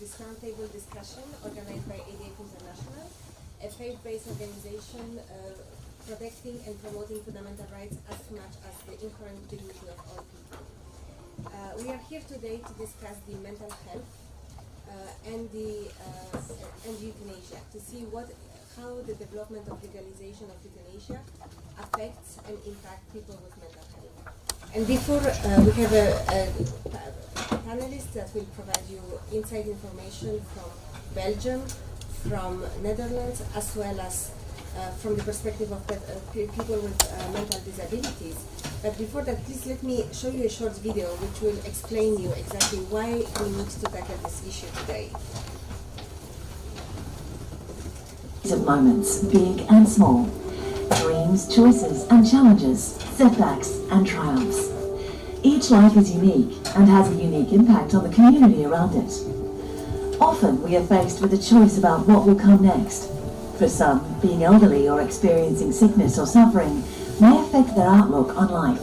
this roundtable discussion organized by ADF International, a faith-based organization protecting and promoting fundamental rights as much as the inherent dignity of all people. We are here today to discuss the mental health and euthanasia, to see how the development of legalization of euthanasia affects and impacts people with mental health. And before we have a panelist that will provide you inside information from Belgium, from Netherlands, as well as from the perspective of people with mental disabilities. But before that, please let me show you a short video which will explain you exactly why we need to tackle this issue today. Of moments, big and small, dreams, choices and challenges, setbacks and triumphs. Each life is unique and has a unique impact on the community around it. Often we are faced with a choice about what will come next. For some, being elderly or experiencing sickness or suffering may affect their outlook on life.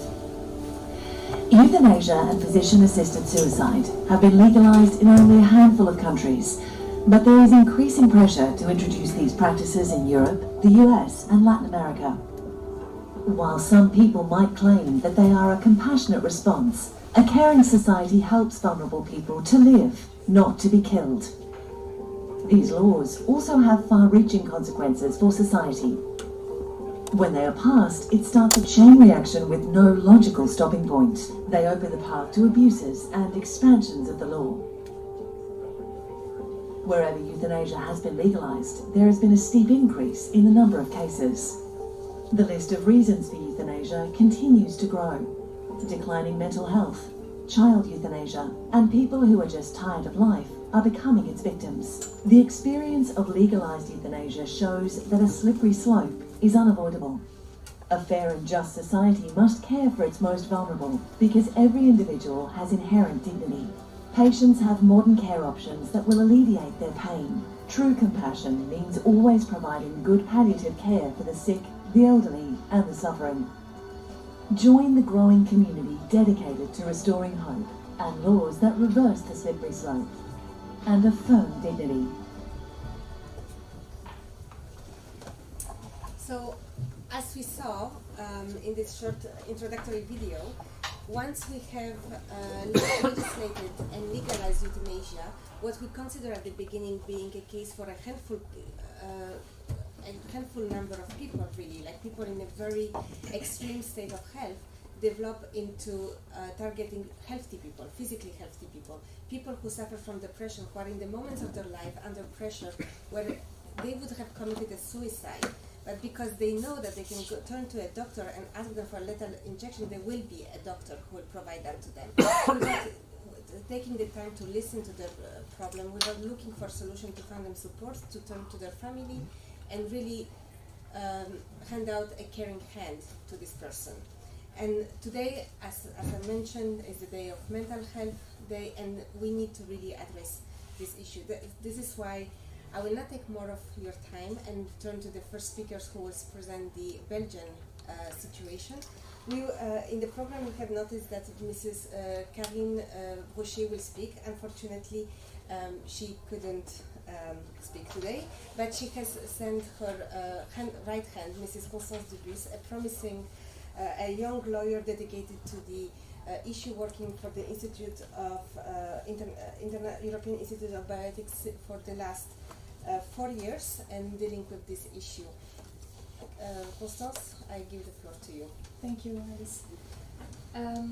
Euthanasia and physician-assisted suicide have been legalized in only a handful of countries, but there is increasing pressure to introduce these practices in Europe, the US and Latin America. While some people might claim that they are a compassionate response, a caring society helps vulnerable people to live, not to be killed. These laws also have far-reaching consequences for society. When they are passed, it starts a chain reaction with no logical stopping point. They open the path to abuses and expansions of the law. Wherever euthanasia has been legalized, there has been a steep increase in the number of cases. The list of reasons for euthanasia continues to grow. Declining mental health, child euthanasia, and people who are just tired of life are becoming its victims. The experience of legalized euthanasia shows that a slippery slope is unavoidable. A fair and just society must care for its most vulnerable because every individual has inherent dignity. Patients have modern care options that will alleviate their pain. True compassion means always providing good palliative care for the sick, the elderly, and the suffering. Join the growing community dedicated to restoring hope and laws that reverse the slippery slope and affirm dignity. So, as we saw in this short introductory video, once we have legislated and legalized euthanasia, what we consider at the beginning being a case for a handful number of people, really, like people in a very extreme state of health, develop into targeting healthy people, physically healthy people, people who suffer from depression, who are in the moments of their life under pressure where they would have committed a suicide, but because they know that they can turn to a doctor and ask them for a lethal injection, there will be a doctor who will provide that to them. Without taking the time to listen to their problem, without looking for a solution to find them support, to turn to their family, and really hand out a caring hand to this person. And today, as I mentioned, is the day of mental health day, and we need to really address this issue. This is why I will not take more of your time and turn to the first speakers who will present the Belgian situation. In the program we have noticed that Mrs. Karine Brochet will speak. Unfortunately, she couldn't speak today, but she has sent her right hand, Mrs. Constance Dubus, a promising, a young lawyer dedicated to the issue, working for the Institute of European Institute of Bioethics for the last 4 years and dealing with this issue. Constance, I give the floor to you. Thank you, Alice.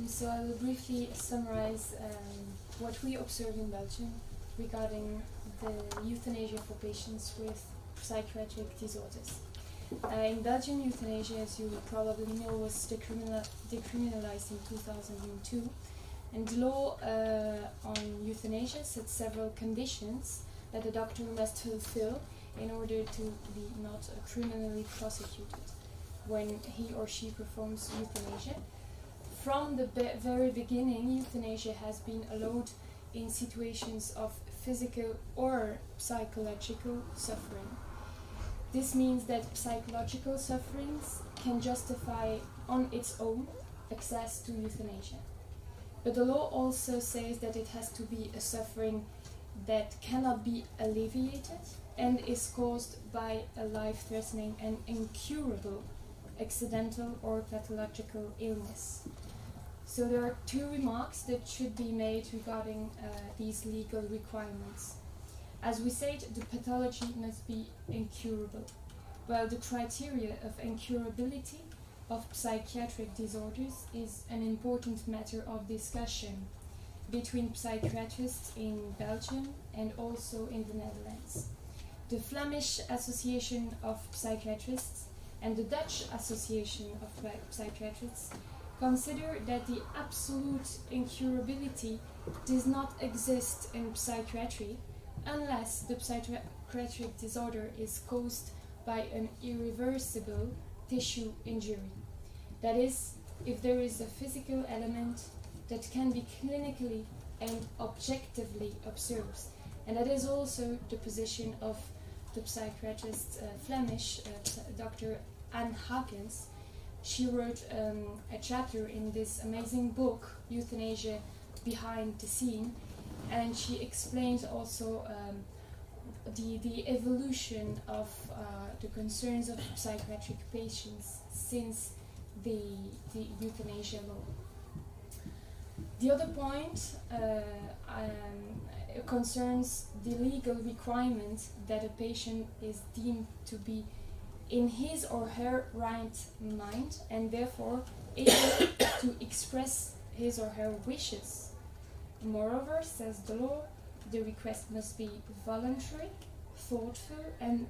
So I will briefly summarize what we observe in Belgium regarding the euthanasia for patients with psychiatric disorders. In Belgium, euthanasia, as you probably know, was decriminalized in 2002, and the law on euthanasia set several conditions that the doctor must fulfill in order to be not criminally prosecuted when he or she performs euthanasia. From the very beginning, euthanasia has been allowed in situations of physical or psychological suffering. This means that psychological sufferings can justify on its own access to euthanasia. But the law also says that it has to be a suffering that cannot be alleviated and is caused by a life-threatening and incurable accidental or pathological illness. So there are two remarks that should be made regarding these legal requirements. As we said, the pathology must be incurable. Well, the criteria of incurability of psychiatric disorders is an important matter of discussion between psychiatrists in Belgium and also in the Netherlands. The Flemish Association of Psychiatrists and the Dutch Association of Psychiatrists consider that the absolute incurability does not exist in psychiatry unless the psychiatric disorder is caused by an irreversible tissue injury. That is, if there is a physical element that can be clinically and objectively observed. And that is also the position of the psychiatrist Flemish, Dr. Anne Hakens. She wrote a chapter in this amazing book, Euthanasia Behind the Scene, and she explains also the evolution of the concerns of psychiatric patients since the euthanasia law. The other point concerns the legal requirement that a patient is deemed to be in his or her right mind and therefore able to express his or her wishes. Moreover, says the law, the request must be voluntary, thoughtful, and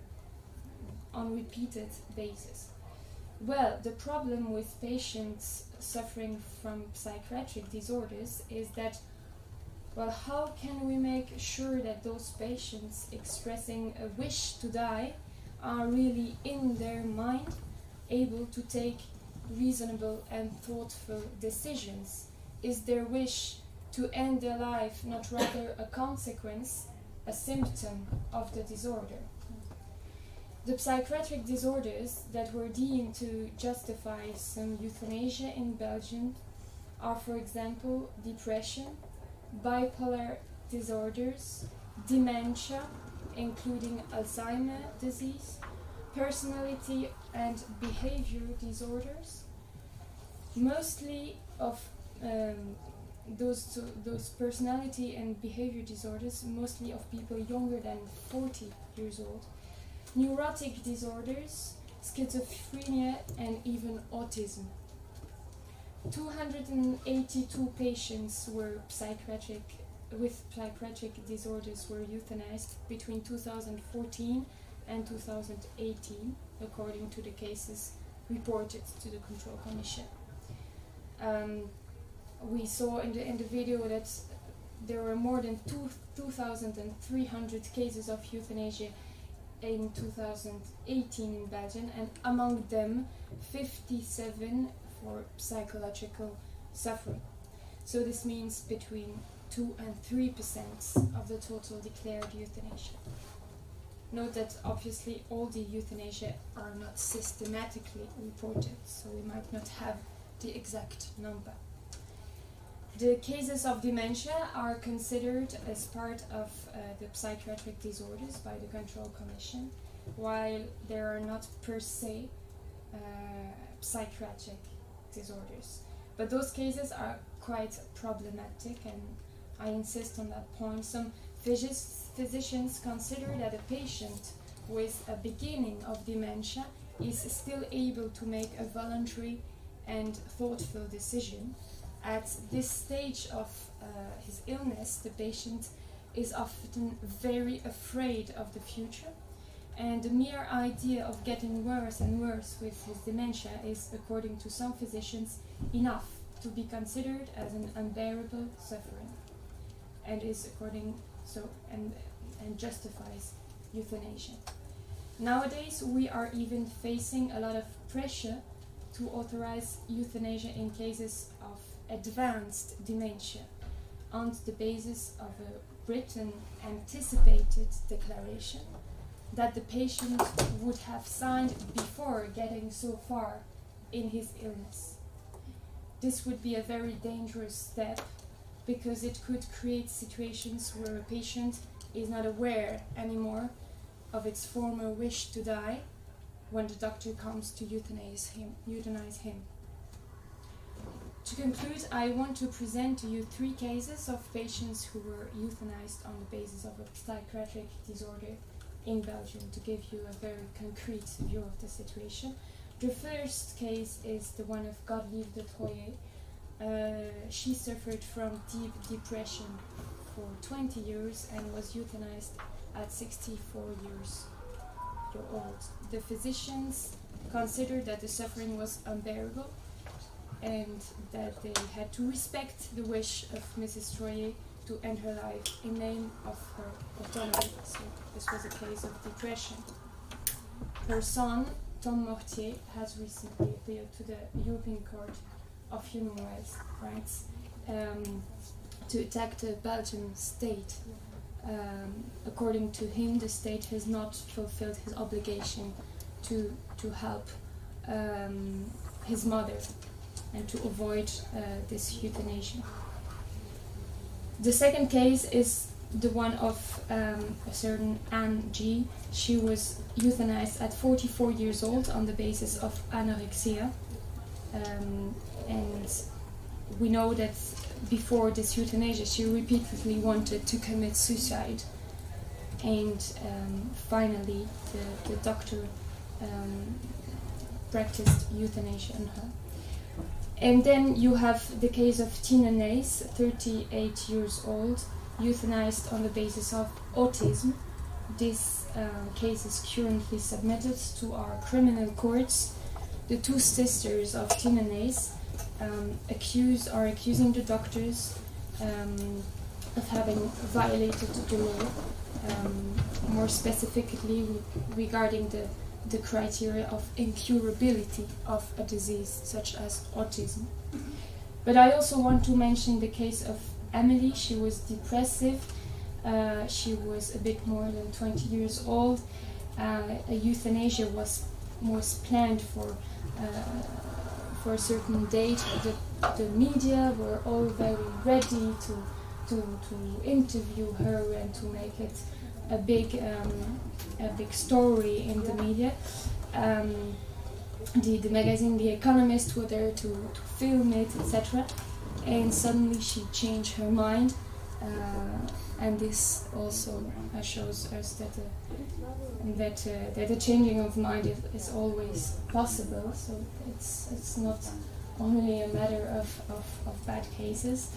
on repeated basis. Well, the problem with patients suffering from psychiatric disorders is that, well, how can we make sure that those patients expressing a wish to die are really in their mind able to take reasonable and thoughtful decisions? Is their wish to end their life not rather a consequence, a symptom of the disorder? The psychiatric disorders that were deemed to justify some euthanasia in Belgium are, for example, depression, bipolar disorders, dementia, including Alzheimer's disease, personality and behavior disorders. Mostly of those personality and behavior disorders, mostly of people younger than 40 years old, neurotic disorders, schizophrenia, and even autism. 282 patients with psychiatric disorders were euthanized between 2014 and 2018, according to the cases reported to the Control Commission. We saw in the video that there were more than 2,300 cases of euthanasia in 2018 in Belgium, and among them 57 for psychological suffering. So this means between 2 and 3% of the total declared euthanasia. Note that obviously all the euthanasia are not systematically reported, so we might not have the exact number. The cases of dementia are considered as part of the psychiatric disorders by the Control Commission, while they are not per se psychiatric disorders. But those cases are quite problematic, and I insist on that point. Some physicians consider that a patient with a beginning of dementia is still able to make a voluntary and thoughtful decision. At this stage of his illness, the patient is often very afraid of the future, and the mere idea of getting worse and worse with his dementia is, according to some physicians, enough to be considered as an unbearable suffering, and is and justifies euthanasia. Nowadays, we are even facing a lot of pressure to authorize euthanasia in cases of advanced dementia on the basis of a written anticipated declaration that the patient would have signed before getting so far in his illness. This would be a very dangerous step because it could create situations where a patient is not aware anymore of its former wish to die when the doctor comes to euthanize him. To conclude, I want to present to you 3 cases of patients who were euthanized on the basis of a psychiatric disorder in Belgium, to give you a very concrete view of the situation. The first case is the one of Godelieve de Troyer. She suffered from deep depression for 20 years and was euthanized at 64 years old. The physicians considered that the suffering was unbearable and that they had to respect the wish of Mrs. Troyer to end her life in name of her autonomy. So this was a case of depression. Her son, Tom Mortier, has recently appealed to the European Court of Human Rights to attack the Belgian state. According to him, the state has not fulfilled his obligation to help his mother and to avoid this euthanasia. The second case is the one of a certain Anne G. She was euthanized at 44 years old on the basis of anorexia. And we know that before this euthanasia she repeatedly wanted to commit suicide. And finally the doctor practiced euthanasia on her. And then you have the case of Tina Nays, 38 years old, euthanized on the basis of autism. This case is currently submitted to our criminal courts. The 2 sisters of Tina Nays are accusing the doctors of having violated the law, more specifically regarding the criteria of incurability of a disease such as autism. But I also want to mention the case of Emily. She was depressive. She was a bit more than 20 years old. A euthanasia was planned for a certain date. The media were all very ready to interview her and to make it a big story in the media. The magazine The Economist were there to film it, etc. And suddenly she changed her mind, and this also shows us that the changing of mind is always possible. So it's not only a matter of bad cases,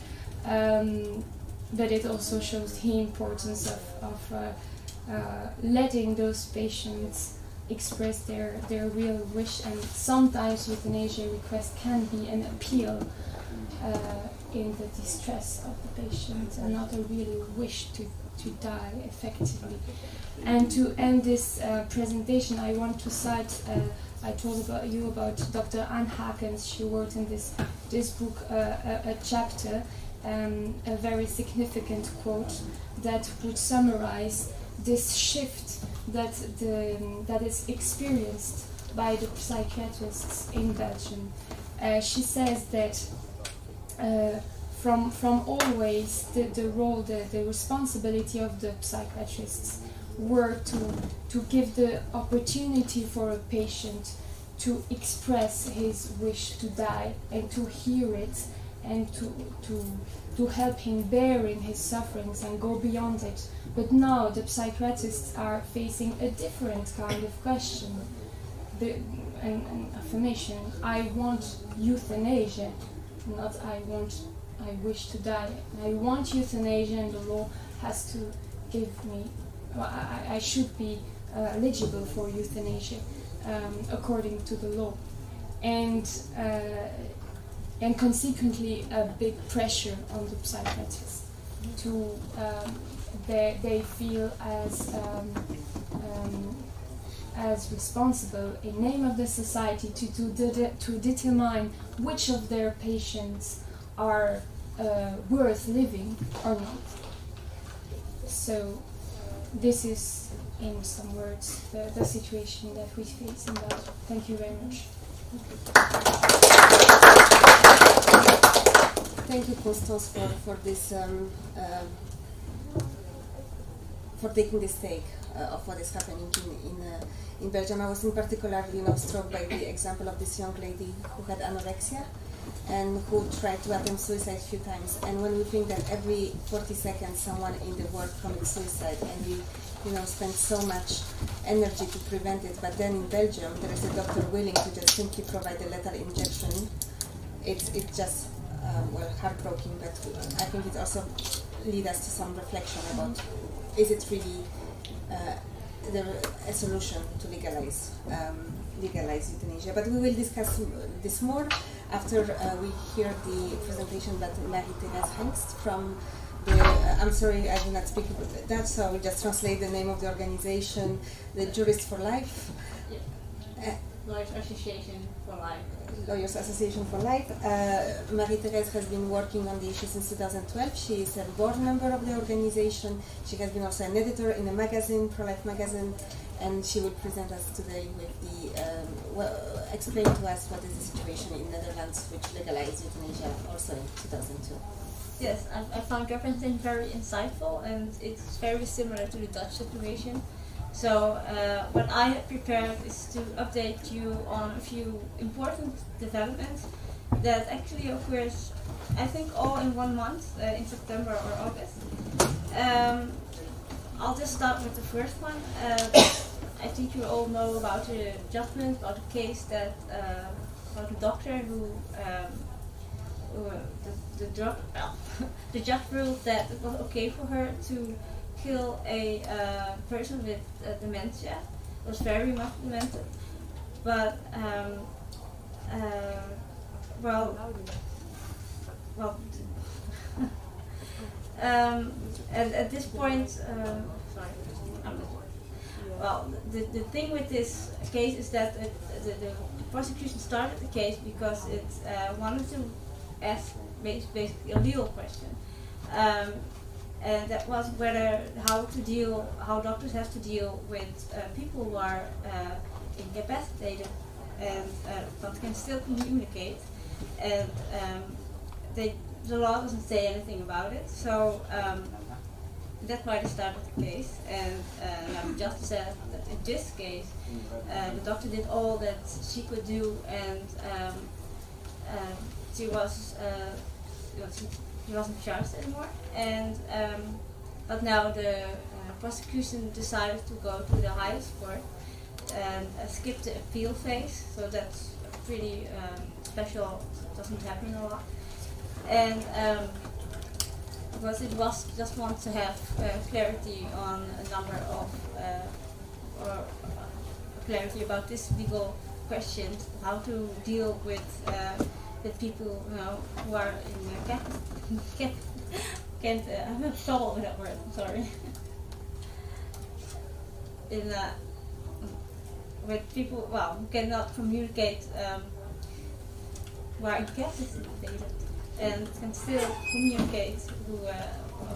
but it also shows the importance of letting those patients express their real wish. And sometimes euthanasia request can be an appeal in the distress of the patient and not a real wish to die effectively. And to end this presentation, I want to cite, I told you about Dr. Anne Hakens. She wrote in this book a chapter, a very significant quote that would summarize this shift that is experienced by the psychiatrists in Belgium. She says that from always the role, the responsibility of the psychiatrists were to give the opportunity for a patient to express his wish to die and to hear it and to help him bearing his sufferings and go beyond it. But now the psychiatrists are facing a different kind of question, an affirmation. I want euthanasia, not I wish to die. I want euthanasia, and the law has to give me, I should be eligible for euthanasia according to the law. And consequently a big pressure on the psychiatrists to they feel as responsible in name of the society to determine which of their patients are worth living or not. So this is, in some words, the situation that we face in Belgium. Thank you very much. Thank you, Constance, for this for taking the stake of what is happening in Belgium. I was in particular, struck by the example of this young lady who had anorexia and who tried to attempt suicide a few times. And when we think that every 40 seconds someone in the world commits suicide, and we spend so much energy to prevent it, but then in Belgium there is a doctor willing to just simply provide a lethal injection, it's just heartbreaking. But I think it also leads us to some reflection about, is it really a solution to legalize euthanasia? But we will discuss this more after we hear the presentation by Marie-Thérèse Hengst from the, I'm sorry, I do not speak Dutch, so I will just translate the name of the organization, the Jurists for Life. Lawyers Association for Life. Lawyers Association for Life. Marie-Thérèse has been working on the issue since 2012. She is a board member of the organization. She has been also an editor in a magazine, Pro-Life magazine, and she will present us today with the, explain to us what is the situation in Netherlands, which legalized euthanasia also in 2002. Yes, I found your presentation very insightful, and it's very similar to the Dutch situation. So what I have prepared is to update you on a few important developments that actually occurs, I think, all in 1 month, in September or August. I'll just start with the first one. I think you all know about the judgment, about the case that, about the doctor who, the judge ruled that it was okay for her to kill a person with dementia. Was very much demented, but at this point, the thing with this case is that the prosecution started the case because it wanted to ask basically a legal question. And that was how doctors have to deal with people who are incapacitated and but can still communicate, and the law doesn't say anything about it. So that's why they started the case. And the judge said that in this case, the doctor did all that she could do, and she wasn't charged anymore, and but now the prosecution decided to go to the highest court and skip the appeal phase. So that's pretty special. It doesn't happen a lot, and because it was just want to have clarity on a number of or clarity about this legal question, how to deal with people who are in I'm in trouble with that word, I'm sorry. With people, who cannot communicate, who are incapacitated and can still communicate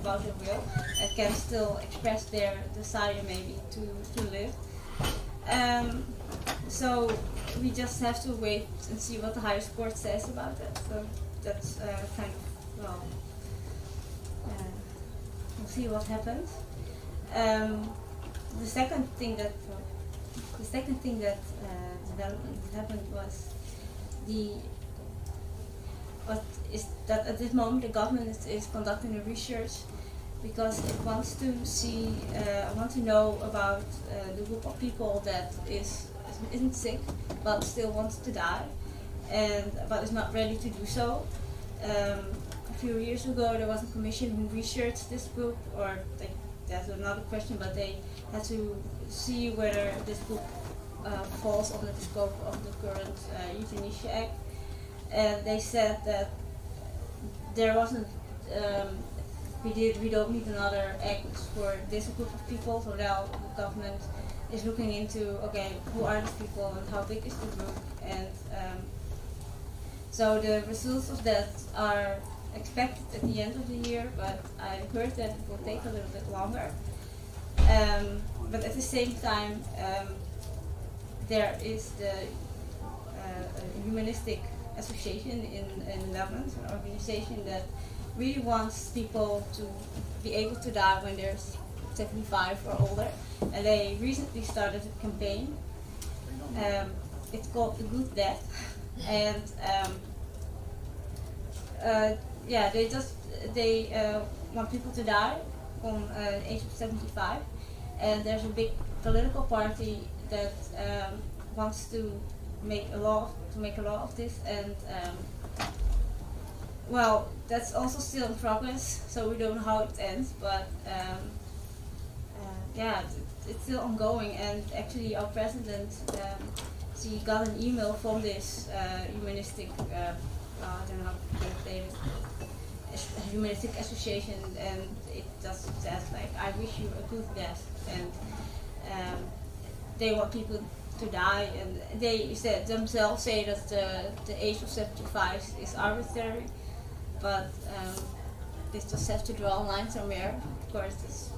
about their will and can still express their desire maybe to live. So we just have to wait and see what the highest court says about it. So that's kind of, we'll see what happens. The second thing that happened was that at this moment the government is conducting a research because it wants to see, want to know about the group of people that isn't sick but still wants to die, but is not ready to do so. A few years ago there was a commission who researched this group, or that's another question, but they had to see whether this group falls under the scope of the current Euthanasia Act, and they said that there wasn't. We don't need another act for this group of people. So now the government is looking into, okay, who are these people and how big is the group, and so the results of that are expected at the end of the year, but I heard that it will take a little bit longer. But at the same time, there is the Humanistic Association in the Netherlands, an organization that really wants people to be able to die when they're 75 or older, and they recently started a campaign. It's called The Good Death, and they want people to die from the age of 75, and there's a big political party that wants to make a law of this, and well, that's also still in progress, so we don't know how it ends, but it's still ongoing. And actually our president, she got an email from this humanistic, I don't know how to translate it, humanistic association, and it just says like, I wish you a good death, and they want people to die, and they themselves say that the age of 75 is arbitrary, but they just have to draw a line somewhere. Of course,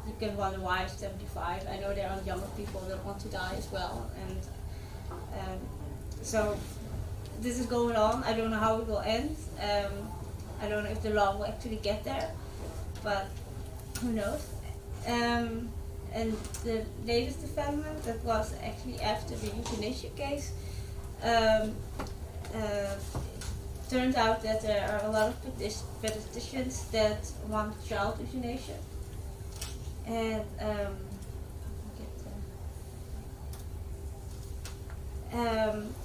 you can wonder why it's 75. I know there are younger people that want to die as well, and so this is going on. I don't know how it will end. I don't know if the law will actually get there, but who knows. And the latest development, that was actually after the euthanasia case, turned out that there are a lot of petitions that want child euthanasia, and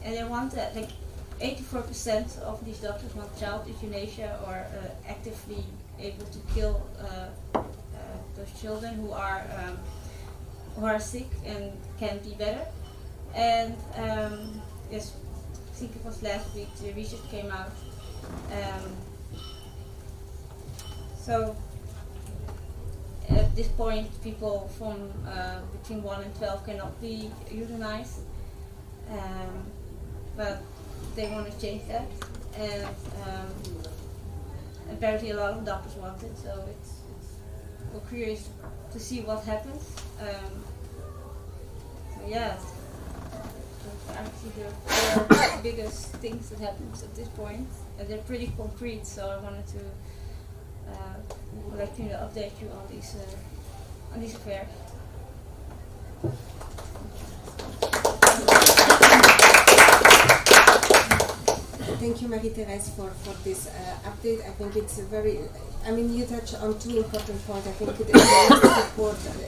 and they want that, like 84% of these doctors want child euthanasia, or actively able to kill those children who are sick and can be better. And yes, I think it was last week the research came out. So at this point, people from between 1 and 12 cannot be euthanized, but they want to change that, and apparently a lot of doctors want it, so we're curious to see what happens. So yeah, those are actually the four biggest things that happens at this point, and they're pretty concrete, so I wanted to update you on these affairs. Thank you, Marie-Thérèse, for this update. I think it's you touch on two important points. I think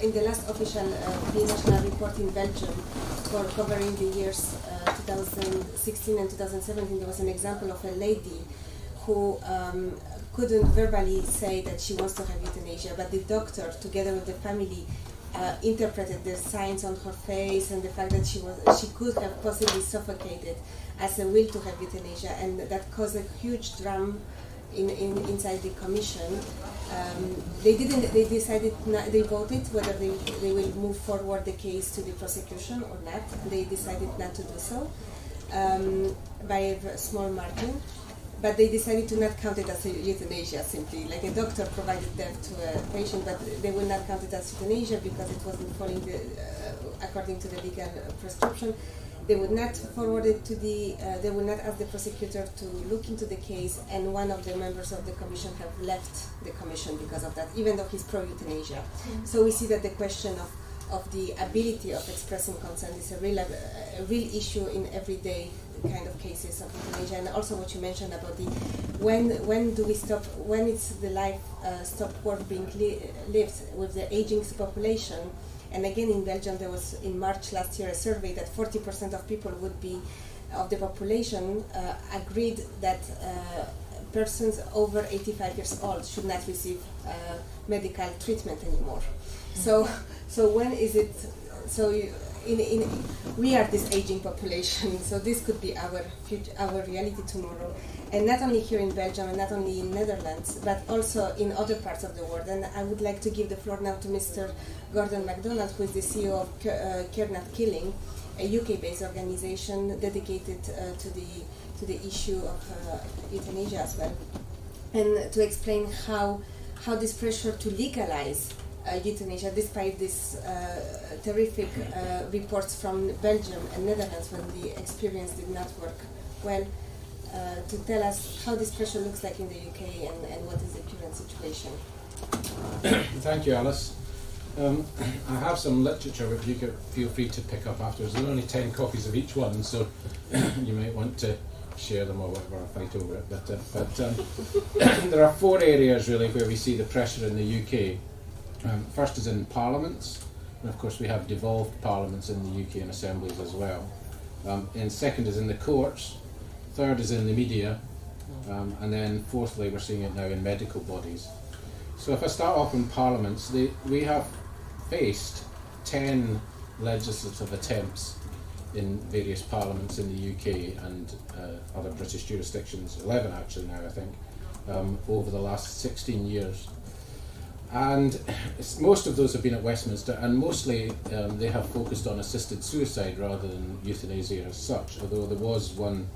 in the last official national report in Belgium for covering the years 2016 and 2017, there was an example of a lady who couldn't verbally say that she wants to have euthanasia, but the doctor, together with the family, interpreted the signs on her face and the fact that she could have possibly suffocated as a will to have euthanasia, and that caused a huge drum inside the commission. They voted whether they will move forward the case to the prosecution or not. They decided not to do so by a small margin, but they decided to not count it as a euthanasia, simply like a doctor provided death to a patient, but they will not count it as euthanasia because it wasn't following according to the legal prescription. They would not forward it to they would not ask the prosecutor to look into the case, and one of the members of the commission have left the commission because of that, even though he's pro-euthanasia. Mm-hmm. So we see that the question of the ability of expressing consent is a real issue in everyday kind of cases of euthanasia. And also what you mentioned about the when do we stop, when it's the life stop work being lived with the aging population. And again, in Belgium, there was in March last year a survey that 40% of people of the population agreed that persons over 85 years old should not receive medical treatment anymore. So when is it? So we are this aging population. So this could be our reality tomorrow, and not only here in Belgium and not only in Netherlands, but also in other parts of the world. And I would like to give the floor now to Mr. Gordon MacDonald, who is the CEO of Care Not Killing, a UK-based organization dedicated to the issue of euthanasia as well, and to explain how this pressure to legalize euthanasia, despite this terrific reports from Belgium and Netherlands when the experience did not work well, to tell us how this pressure looks like in the UK and what is the current situation. Thank you, Alice. I have some literature which you could feel free to pick up afterwards. There are only 10 copies of each one, so you might want to share them or whatever, or fight over it. But there are 4 areas really where we see the pressure in the UK. First is in parliaments, and of course we have devolved parliaments in the UK and assemblies as well. And second is in the courts, third is in the media, and then fourthly we're seeing it now in medical bodies. So if I start off in parliaments, we have faced 10 legislative attempts in various parliaments in the UK and other British jurisdictions, 11 actually now I think, over the last 16 years. And most of those have been at Westminster, and mostly they have focused on assisted suicide rather than euthanasia as such, although there was one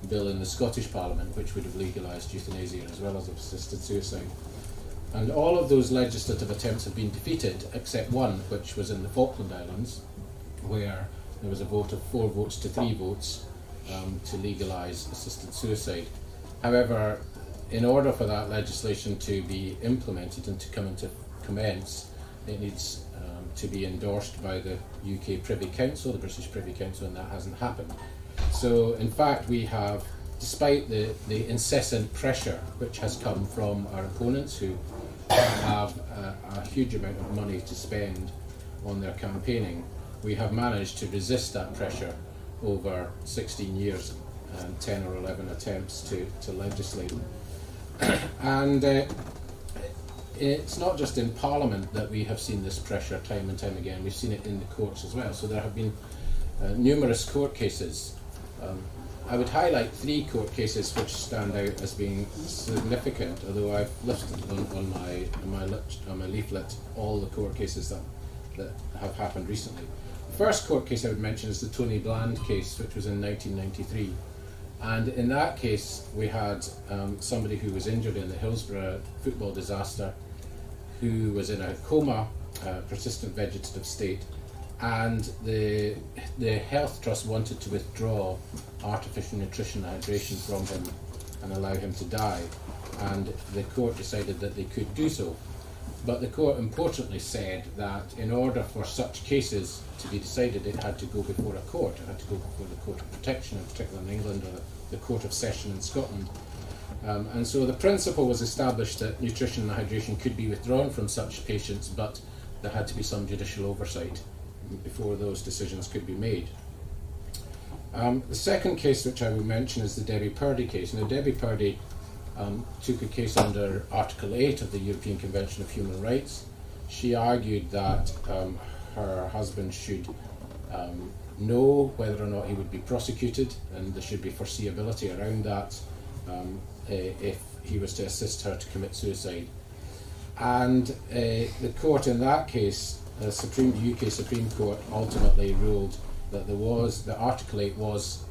bill in the Scottish Parliament which would have legalised euthanasia as well as assisted suicide. And all of those legislative attempts have been defeated, except one, which was in the Falkland Islands, where there was a vote of 4 votes to 3 votes to legalise assisted suicide. However, in order for that legislation to be implemented and to come into commence, it needs to be endorsed by the UK Privy Council, the British Privy Council, and that hasn't happened. So in fact we have, despite the incessant pressure which has come from our opponents who have a huge amount of money to spend on their campaigning, we have managed to resist that pressure over 16 years and 10 or 11 attempts to legislate. And it's not just in Parliament that we have seen this pressure time and time again, we've seen it in the courts as well. So there have been numerous court cases. I would highlight 3 court cases which stand out as being significant, although I've listed on my leaflet all the court cases that have happened recently. The first court case I would mention is the Tony Bland case, which was in 1993. And in that case, we had somebody who was injured in the Hillsborough football disaster, who was in a coma, persistent vegetative state, and the Health Trust wanted to withdraw artificial nutrition and hydration from him and allow him to die. And the court decided that they could do so. But the court importantly said that in order for such cases to be decided, it had to go before a court. It had to go before the Court of Protection, in particular in England, or the Court of Session in Scotland. And so the principle was established that nutrition and hydration could be withdrawn from such patients, but there had to be some judicial oversight before those decisions could be made. The second case which I will mention is the Debbie Purdy case. Now, Debbie Purdy took a case under Article 8 of the European Convention of Human Rights. She argued that her husband should know whether or not he would be prosecuted, and there should be foreseeability around that if he was to assist her to commit suicide. And the court in that case, the UK Supreme Court, ultimately ruled that that Article 8 was,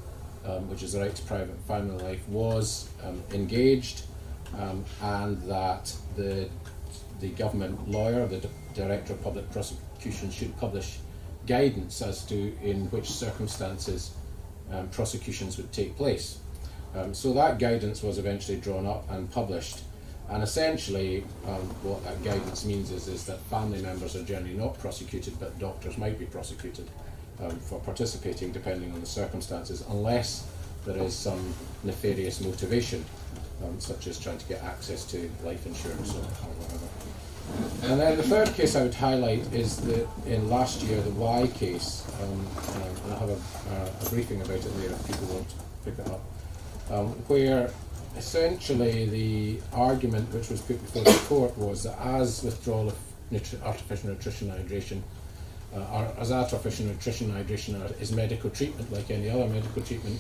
which is the right to private and family life, was engaged, and that the government lawyer, the Director of Public Prosecution, should publish guidance as to in which circumstances prosecutions would take place. So that guidance was eventually drawn up and published, and essentially what that guidance means is that family members are generally not prosecuted, but doctors might be prosecuted for participating depending on the circumstances, unless there is some nefarious motivation, such as trying to get access to life insurance or whatever. And then the third case I would highlight is in last year, the Y case, and I have a briefing about it there if people want to pick it up, where essentially the argument which was put before the court was that as withdrawal of artificial nutrition and hydration, as artificial nutrition and hydration is medical treatment like any other medical treatment,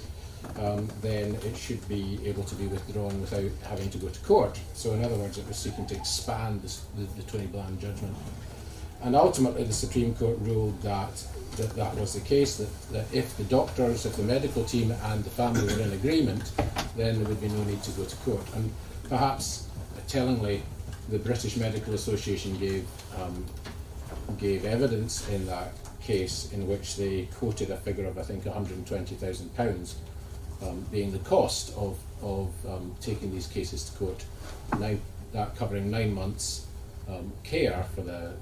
then it should be able to be withdrawn without having to go to court. So in other words, it was seeking to expand the Tony Bland judgment. And ultimately the Supreme Court ruled that was the case, that if the doctors, if the medical team and the family were in agreement, then there would be no need to go to court. And perhaps tellingly, the British Medical Association gave evidence in that case in which they quoted a figure of, I think, £120,000 being the cost of taking these cases to court, that covering 9 months care for the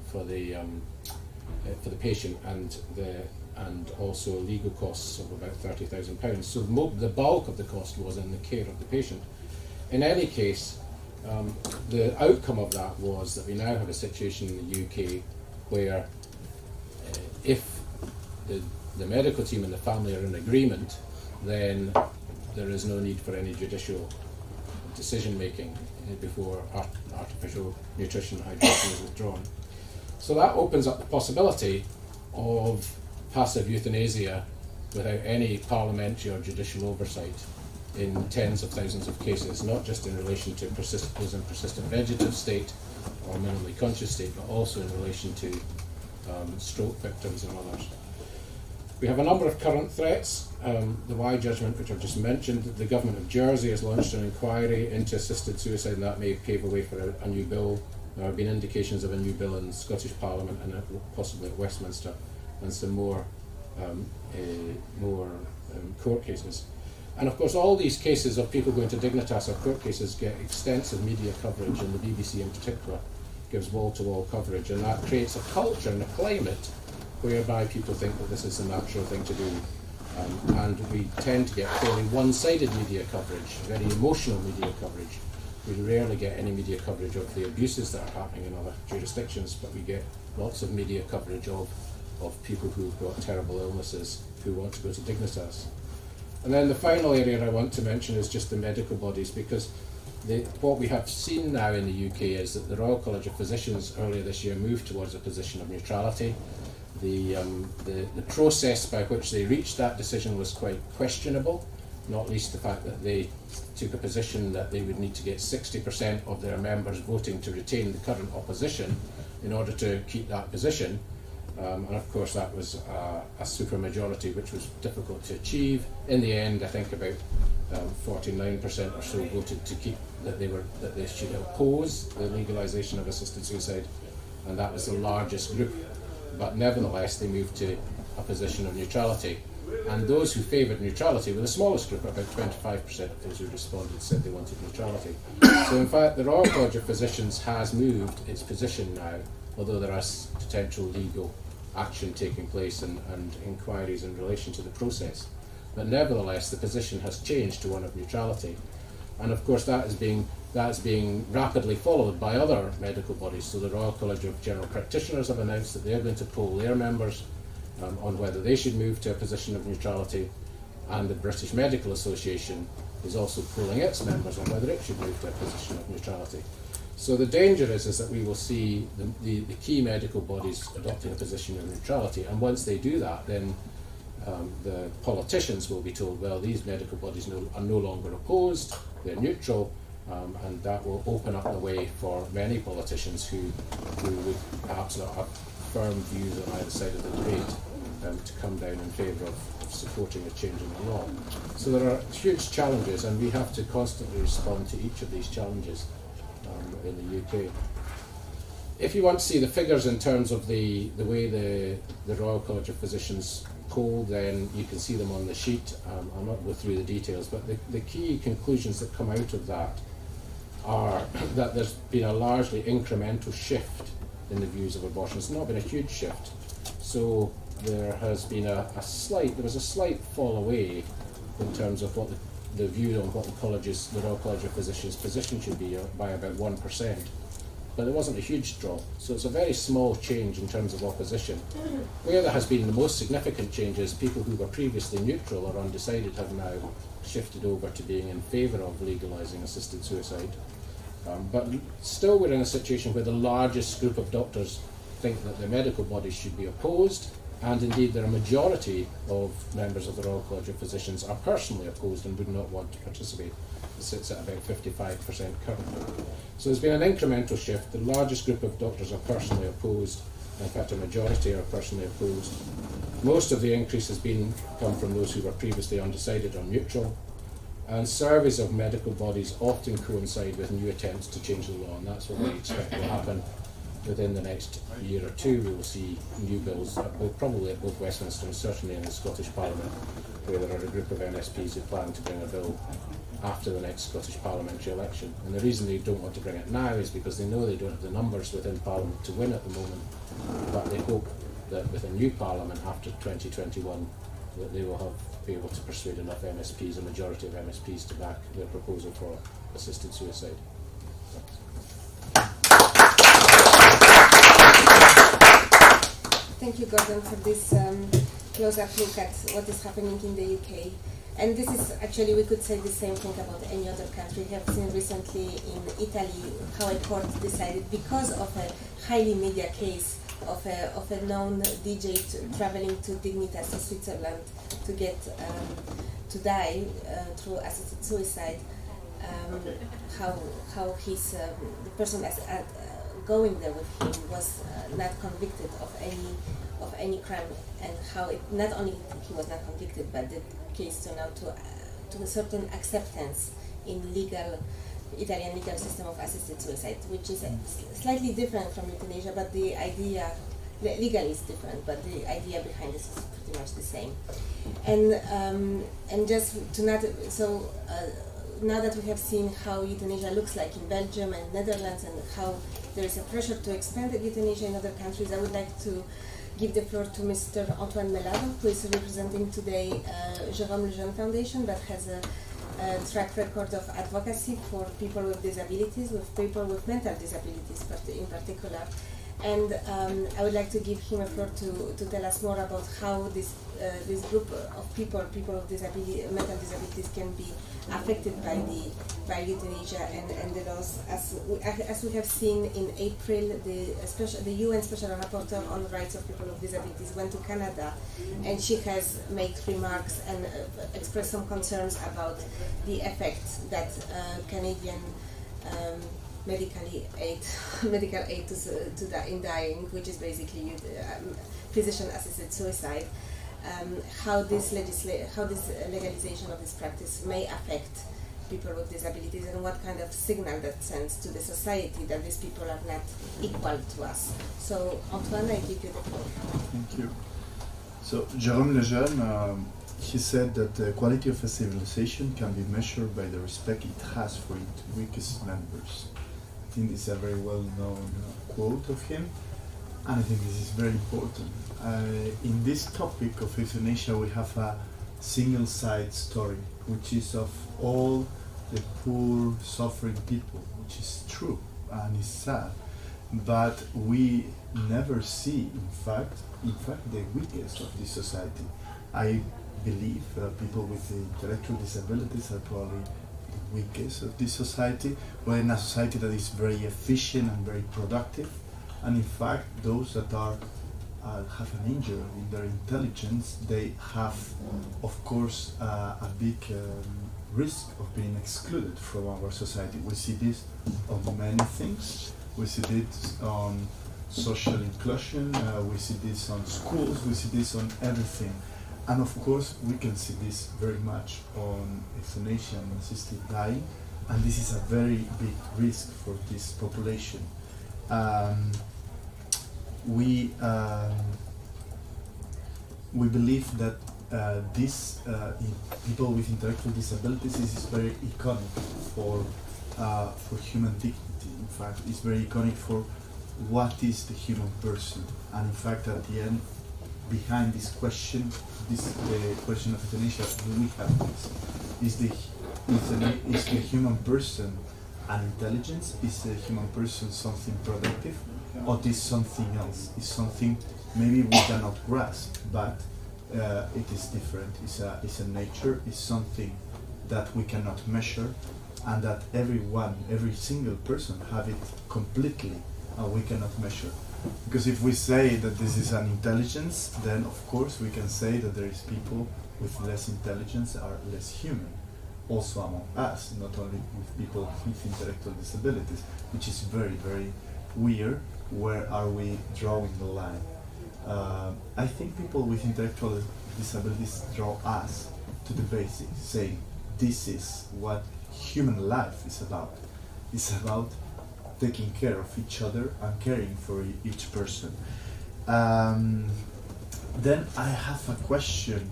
patient, and also legal costs of about £30,000. So the bulk of the cost was in the care of the patient. In any case, the outcome of that was that we now have a situation in the UK where if the medical team and the family are in agreement, then there is no need for any judicial decision making before artificial nutrition hydration is withdrawn. So that opens up the possibility of passive euthanasia without any parliamentary or judicial oversight in tens of thousands of cases, not just in relation to those in persistent vegetative state or minimally conscious state, but also in relation to stroke victims and others. We have a number of current threats. The Y judgment, which I've just mentioned, the government of Jersey has launched an inquiry into assisted suicide, and that may pave a way for a new bill. There have been indications of a new bill in the Scottish Parliament and possibly at Westminster, and some more court cases. And of course, all these cases of people going to Dignitas or court cases get extensive media coverage, and the BBC in particular gives wall-to-wall coverage, and that creates a culture and a climate whereby people think that this is a natural thing to do. And we tend to get fairly one-sided media coverage, very emotional media coverage. We rarely get any media coverage of the abuses that are happening in other jurisdictions, but we get lots of media coverage of people who've got terrible illnesses who want to go to Dignitas. And then the final area I want to mention is just the medical bodies, because what we have seen now in the UK is that the Royal College of Physicians earlier this year moved towards a position of neutrality. The process by which they reached that decision was quite questionable, not least the fact that they took a position that they would need to get 60% of their members voting to retain the current opposition in order to keep that position. And of course that was a supermajority which was difficult to achieve. In the end, I think about 49% or so voted to keep that they should oppose the legalisation of assisted suicide, and that was the largest group. But nevertheless, they moved to a position of neutrality. And those who favoured neutrality were the smallest group. About 25% of those who responded said they wanted neutrality. So in fact, the Royal College of Physicians has moved its position now, although there is potential legal action taking place and inquiries in relation to the process. But nevertheless, the position has changed to one of neutrality. And of course that is being rapidly followed by other medical bodies. So the Royal College of General Practitioners have announced that they're going to poll their members on whether they should move to a position of neutrality, and the British Medical Association is also polling its members on whether it should move to a position of neutrality. So the danger is that we will see the key medical bodies adopting a position of neutrality, and once they do that, then the politicians will be told, well, these medical bodies are no longer opposed, they're neutral, and that will open up the way for many politicians who would perhaps not have firm views on either side of the debate to come down in favour of supporting a change in the law. So there are huge challenges, and we have to constantly respond to each of these challenges in the UK. If you want to see the figures in terms of the way the Royal College of Physicians polled, then you can see them on the sheet. I'll not go through the details, but the key conclusions that come out of that are that there's been a largely incremental shift in the views of abortion. It's not been a huge shift. So there has been there was a slight fall away in terms of what the view on what the Royal College of Physicians' position should be by about 1%. But it wasn't a huge drop. So it's a very small change in terms of opposition. Where there has been the most significant changes, people who were previously neutral or undecided have now shifted over to being in favour of legalising assisted suicide. But still we're in a situation where the largest group of doctors think that the medical bodies should be opposed, and indeed a majority of members of the Royal College of Physicians are personally opposed and would not want to participate. It sits at about 55% currently. So there's been an incremental shift. The largest group of doctors are personally opposed. In fact, a majority are personally opposed. Most of the increase has come from those who were previously undecided or neutral. And surveys of medical bodies often coincide with new attempts to change the law, and that's what we expect will happen within the next year or two. We will see new bills, probably at both Westminster and certainly in the Scottish Parliament, where there are a group of MSPs who plan to bring a bill after the next Scottish parliamentary election. And the reason they don't want to bring it now is because they know they don't have the numbers within Parliament to win at the moment, but they hope that with a new Parliament after 2021 that they will be able to persuade enough MSPs, a majority of MSPs, to back their proposal for assisted suicide. Thank you, Gordon, for this close-up look at what is happening in the UK. And this is actually, we could say the same thing about any other country. We have seen recently in Italy how a court decided, because of a highly media case of a known DJ traveling to Dignitas in Switzerland to get to die through assisted suicide, how his the person going there with him was not convicted of any crime, and how it not only he was not convicted, but the case turned out to a certain acceptance in Italian legal system of assisted suicide, which is slightly different from euthanasia, but the idea legally is different, but the idea behind this is pretty much the same. And just to not now that we have seen how euthanasia looks like in Belgium and Netherlands, and how there is a pressure to expand euthanasia in other countries, I would like to give the floor to Mr. Antoine Mellado, who is representing today Jérôme Lejeune Foundation, that has a track record of advocacy for people with disabilities, with people with mental disabilities in particular. And I would like to give him a floor to tell us more about how this group of people with mental disabilities can be affected by euthanasia and the laws. As we have seen in April, the UN Special Rapporteur on the Rights of People with Disabilities went to Canada, and she has made remarks and expressed some concerns about the effect that Canadian medical aid in dying, which is basically physician-assisted suicide. How this legalization of this practice may affect people with disabilities, and what kind of signal that sends to the society that these people are not equal to us. So, Antoine, I give you the floor. Thank you. So, Jérôme Lejeune, he said that the quality of a civilization can be measured by the respect it has for its weakest members. I think this is a very well-known quote of him, and I think this is very important. In this topic of euthanasia, we have a single-side story, which is of all the poor, suffering people, which is true and is sad. But we never see, in fact, the weakest of this society. I believe people with intellectual disabilities are probably the weakest of this society. We're in a society that is very efficient and very productive, and in fact, those that have an injury in their intelligence, they have, of course, a big risk of being excluded from our society. We see this on many things. We see this on social inclusion, we see this on schools, we see this on everything. And of course, we can see this very much on euthanasia and assisted dying, and this is a very big risk for this population. We believe that people with intellectual disabilities is very iconic for human dignity. In fact, it's very iconic for what is the human person. And in fact, at the end, behind this question, the question of euthanasia, do we have this? Is the human person an intelligence? Is the human person something productive? Or is something else? Is something maybe we cannot grasp, but it is different. It's a nature. It's something that we cannot measure, and that every single person have it completely, and we cannot measure. Because if we say that this is an intelligence, then of course we can say that there is people with less intelligence are less human, also among us, not only with people with intellectual disabilities, which is very, very weird. Where are we drawing the line? I think people with intellectual disabilities draw us to the basics, saying this is what human life is about. It's about taking care of each other and caring for each person. Then I have a question.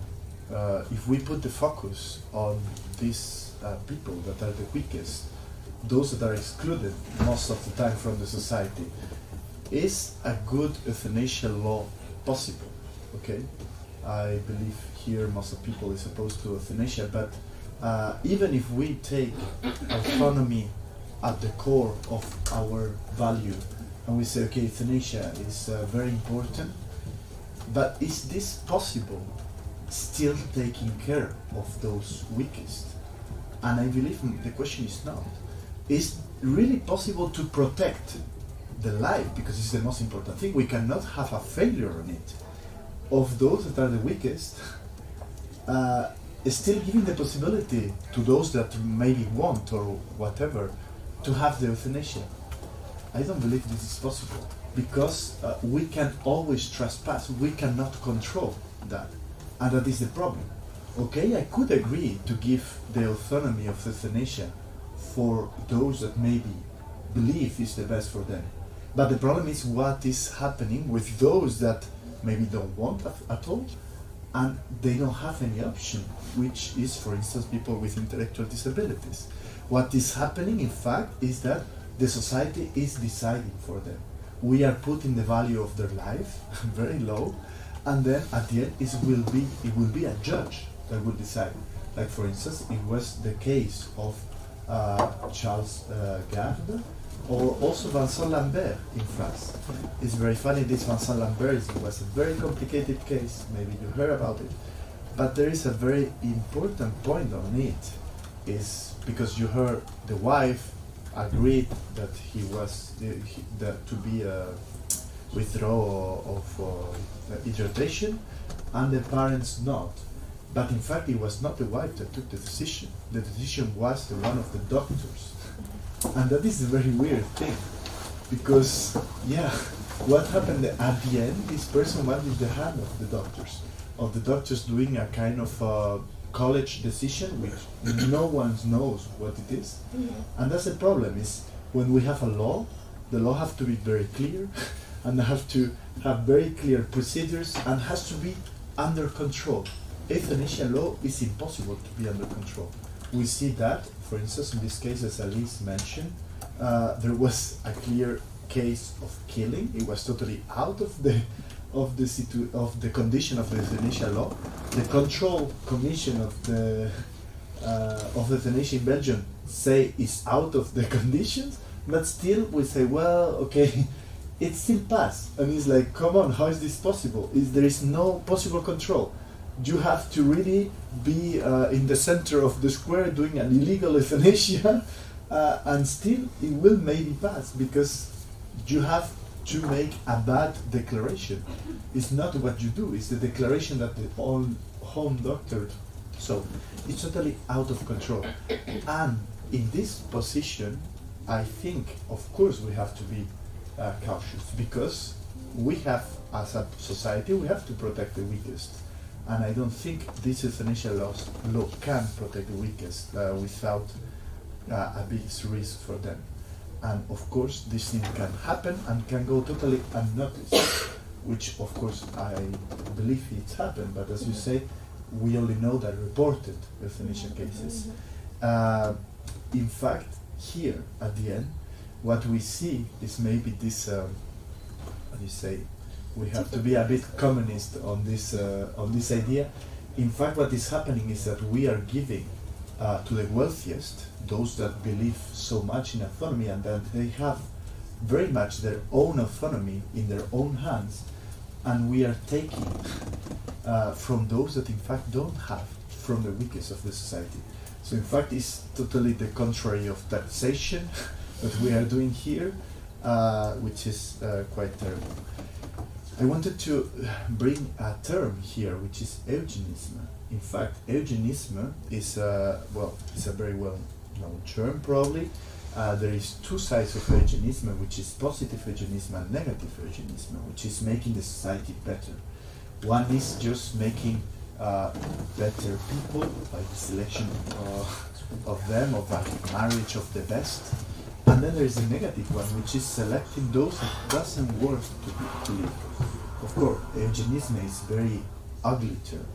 If we put the focus on this people that are the weakest, those that are excluded most of the time from the society. Is a good euthanasia law possible? Okay, I believe here most of people is opposed to euthanasia, but even if we take autonomy at the core of our value, and we say, okay, euthanasia is very important, but is this possible still taking care of those weakest? And I believe the question is not. Is really possible to protect the life, because it's the most important thing. We cannot have a failure on it, of those that are the weakest, still giving the possibility to those that maybe want or whatever to have the euthanasia. I don't believe this is possible, because we can always trespass, we cannot control that, and that is the problem. Okay, I could agree to give the autonomy of euthanasia for those that maybe believe is the best for them. But the problem is what is happening with those that maybe don't want at all, and they don't have any option, which is, for instance, people with intellectual disabilities. What is happening, in fact, is that the society is deciding for them. We are putting the value of their life very low, and then at the end it will be a judge that will decide. Like, for instance, it was the case of Charles Garde, or also Vincent Lambert in France. It's very funny, this Vincent Lambert was a very complicated case, maybe you heard about it, but there is a very important point on it, is because you heard the wife agreed that he was to be a withdrawal of hydration, and the parents not. But in fact, it was not the wife that took the decision. The decision was the one of the doctors. And that is a very weird thing, because, yeah, what happened at the end, this person wanted the hand of the doctors doing a kind of college decision, which no one knows what it is. And that's the problem, is when we have a law, the law has to be very clear, and have to have very clear procedures, and has to be under control. Euthanasia law is impossible to be under control. We see that, for instance, in this case, as Alice mentioned, there was a clear case of killing. It was totally out of the condition of the euthanasia law. The control commission of the euthanasia in Belgium say it's out of the conditions, but still we say, well, okay, it still passed. And it's like, come on, how is this possible? There is no possible control. You have to really be in the center of the square doing an illegal euthanasia, and still it will maybe pass, because you have to make a bad declaration. It's not what you do, it's the declaration that the home doctor. So it's totally out of control. And in this position, I think, of course, we have to be cautious, because we have, as a society, we have to protect the weakest. And I don't think this euthanasia law can protect the weakest without a big risk for them. And of course, this thing can happen and can go totally unnoticed, which of course I believe it's happened, but as you say, we only know that reported euthanasia cases. In fact, here at the end, what we see is maybe this, how do you say, we have to be a bit communist on this idea. In fact, what is happening is that we are giving to the wealthiest, those that believe so much in autonomy and that they have very much their own autonomy in their own hands, and we are taking from those that in fact don't have, from the weakest of the society. So in fact, it's totally the contrary of taxation that we are doing here, which is quite terrible. I wanted to bring a term here, which is eugenism. In fact, eugenism is it's a very well-known term, probably. There is two sides of eugenism, which is positive eugenism and negative eugenism, which is making the society better. One is just making better people by the selection of them, of a marriage of the best. And then there is a negative one, which is selecting those that doesn't worth to live. Of course, eugenism is very ugly term.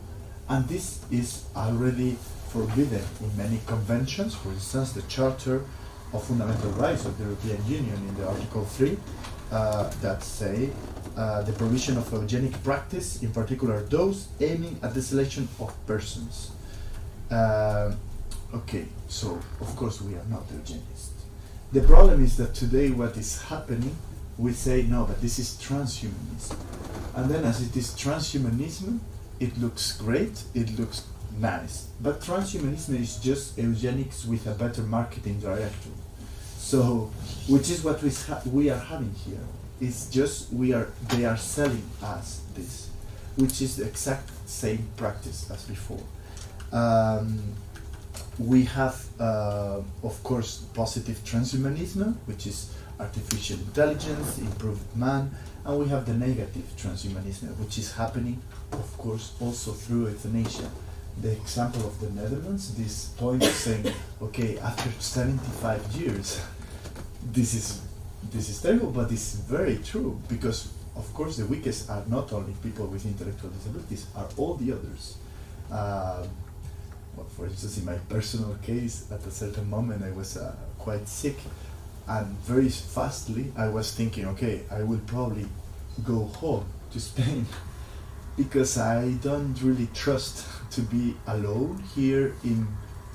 And this is already forbidden in many conventions. For instance, the Charter of Fundamental Rights of the European Union in the Article 3 that say the provision of eugenic practice, in particular those aiming at the selection of persons. Okay, so of course we are not eugenists. The problem is that today what is happening, we say no, but this is transhumanism. And then as it is transhumanism, it looks great, it looks nice. But transhumanism is just eugenics with a better marketing director. So, which is what we are having here. It's just they are selling us this, which is the exact same practice as before. We have, of course, positive transhumanism, which is artificial intelligence, improved man, and we have the negative transhumanism, which is happening, of course, also through euthanasia. The example of the Netherlands, this point of saying, okay, after 75 years, this is terrible, but it's very true, because, of course, the weakest are not only people with intellectual disabilities, are all the others. Well, for instance, in my personal case, at a certain moment I was quite sick, and very fastly I was thinking, okay, I will probably go home to Spain because I don't really trust to be alone here in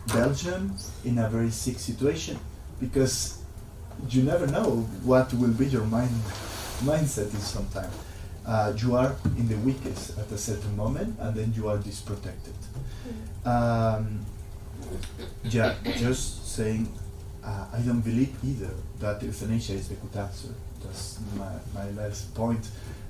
Belgium in a very sick situation, because you never know what will be your mindset in some time. You are in the weakest at a certain moment, and then you are disprotected. Yeah, just saying, I don't believe either that euthanasia is the good answer. That's my last point,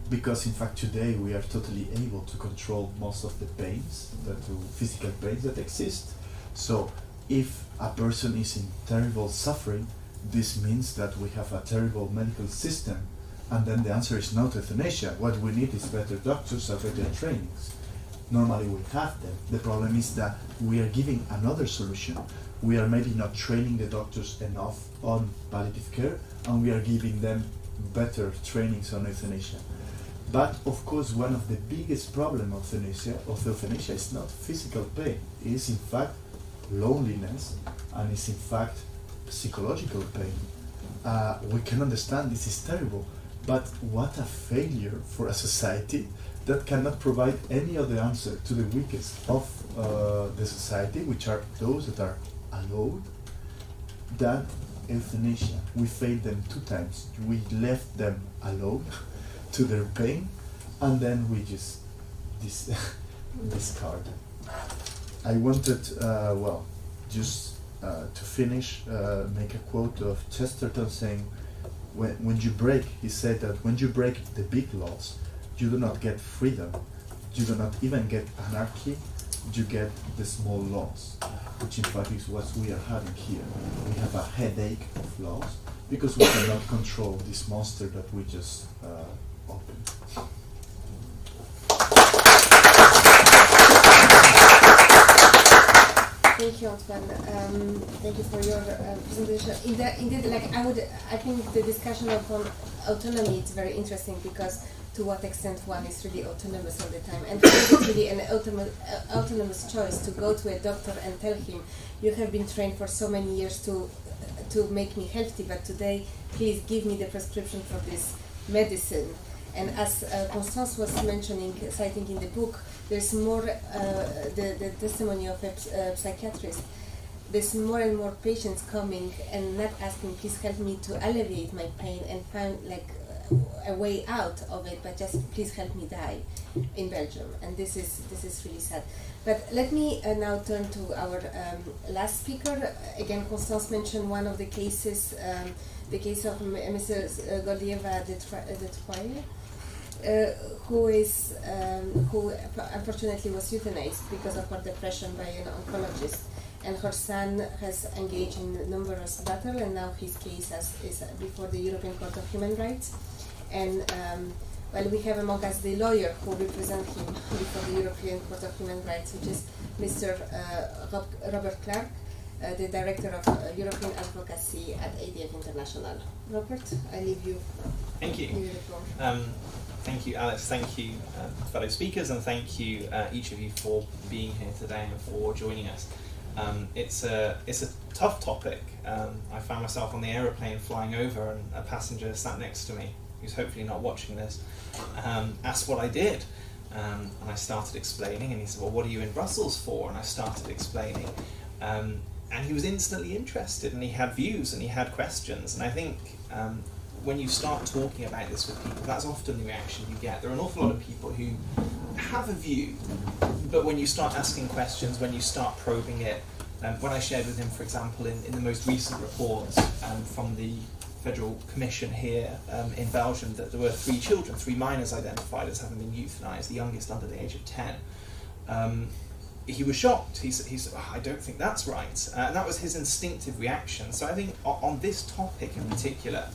because in fact today we are totally able to control most of the pains, the physical pains that exist. So if a person is in terrible suffering, this means that we have a terrible medical system, and then the answer is not euthanasia. What we need is better doctors and better trainings. Normally we have them. The problem is that we are giving another solution. We are maybe not training the doctors enough on palliative care, and we are giving them better trainings on euthanasia. But of course, one of the biggest problems of euthanasia is not physical pain. It is in fact loneliness, and it's in fact psychological pain. We can understand this is terrible, but what a failure for a society that cannot provide any other answer to the weakest of the society, which are those that are allowed, than euthanasia. We failed them 2 times. We left them alone to their pain, and then we just discard them. I wanted, to finish, make a quote of Chesterton saying, when you break, he said that when you break the big laws, you do not get freedom, you do not even get anarchy, you get the small laws, which in fact is what we are having here. We have a headache of laws because we cannot control this monster that we just opened. Thank you, Antoine. Thank you for your presentation. Indeed, I think the discussion upon autonomy is very interesting, because to what extent one is really autonomous all the time, and is it really an autonomous choice to go to a doctor and tell him, you have been trained for so many years to make me healthy, but today please give me the prescription for this medicine. And as Constance was mentioning, citing in the book, there's more, the testimony of a psychiatrist, there's more and more patients coming and not asking, please help me to alleviate my pain and find a way out of it, but just please help me die in Belgium. And this is really sad. But let me now turn to our last speaker. Again, Constance mentioned one of the cases, the case of Mrs. Gordieva de Troyes, who unfortunately was euthanized because of her depression by an oncologist. And her son has engaged in numerous battles, and now his case is before the European Court of Human Rights. And we have among us the lawyer who represents him before the European Court of Human Rights, which is Mr. Robert Clark, the Director of European Advocacy at ADF International. Robert, I leave you. Thank you. Leave the floor. Thank you, Alex. Thank you, fellow speakers, and thank you, each of you, for being here today and for joining us. It's a tough topic. I found myself on the aeroplane flying over, and a passenger sat next to me, who's hopefully not watching this, asked what I did. And I started explaining, and he said, well, what are you in Brussels for? And I started explaining. And he was instantly interested, and he had views, and he had questions. And I think when you start talking about this with people, that's often the reaction you get. There are an awful lot of people who have a view, but when you start asking questions, when you start probing it, when I shared with him, for example, in the most recent reports from the Federal Commission here in Belgium, that there were 3 minors identified as having been euthanized, the youngest under the age of 10. He was shocked. He said, oh, I don't think that's right. And that was his instinctive reaction. So I think on this topic in particular,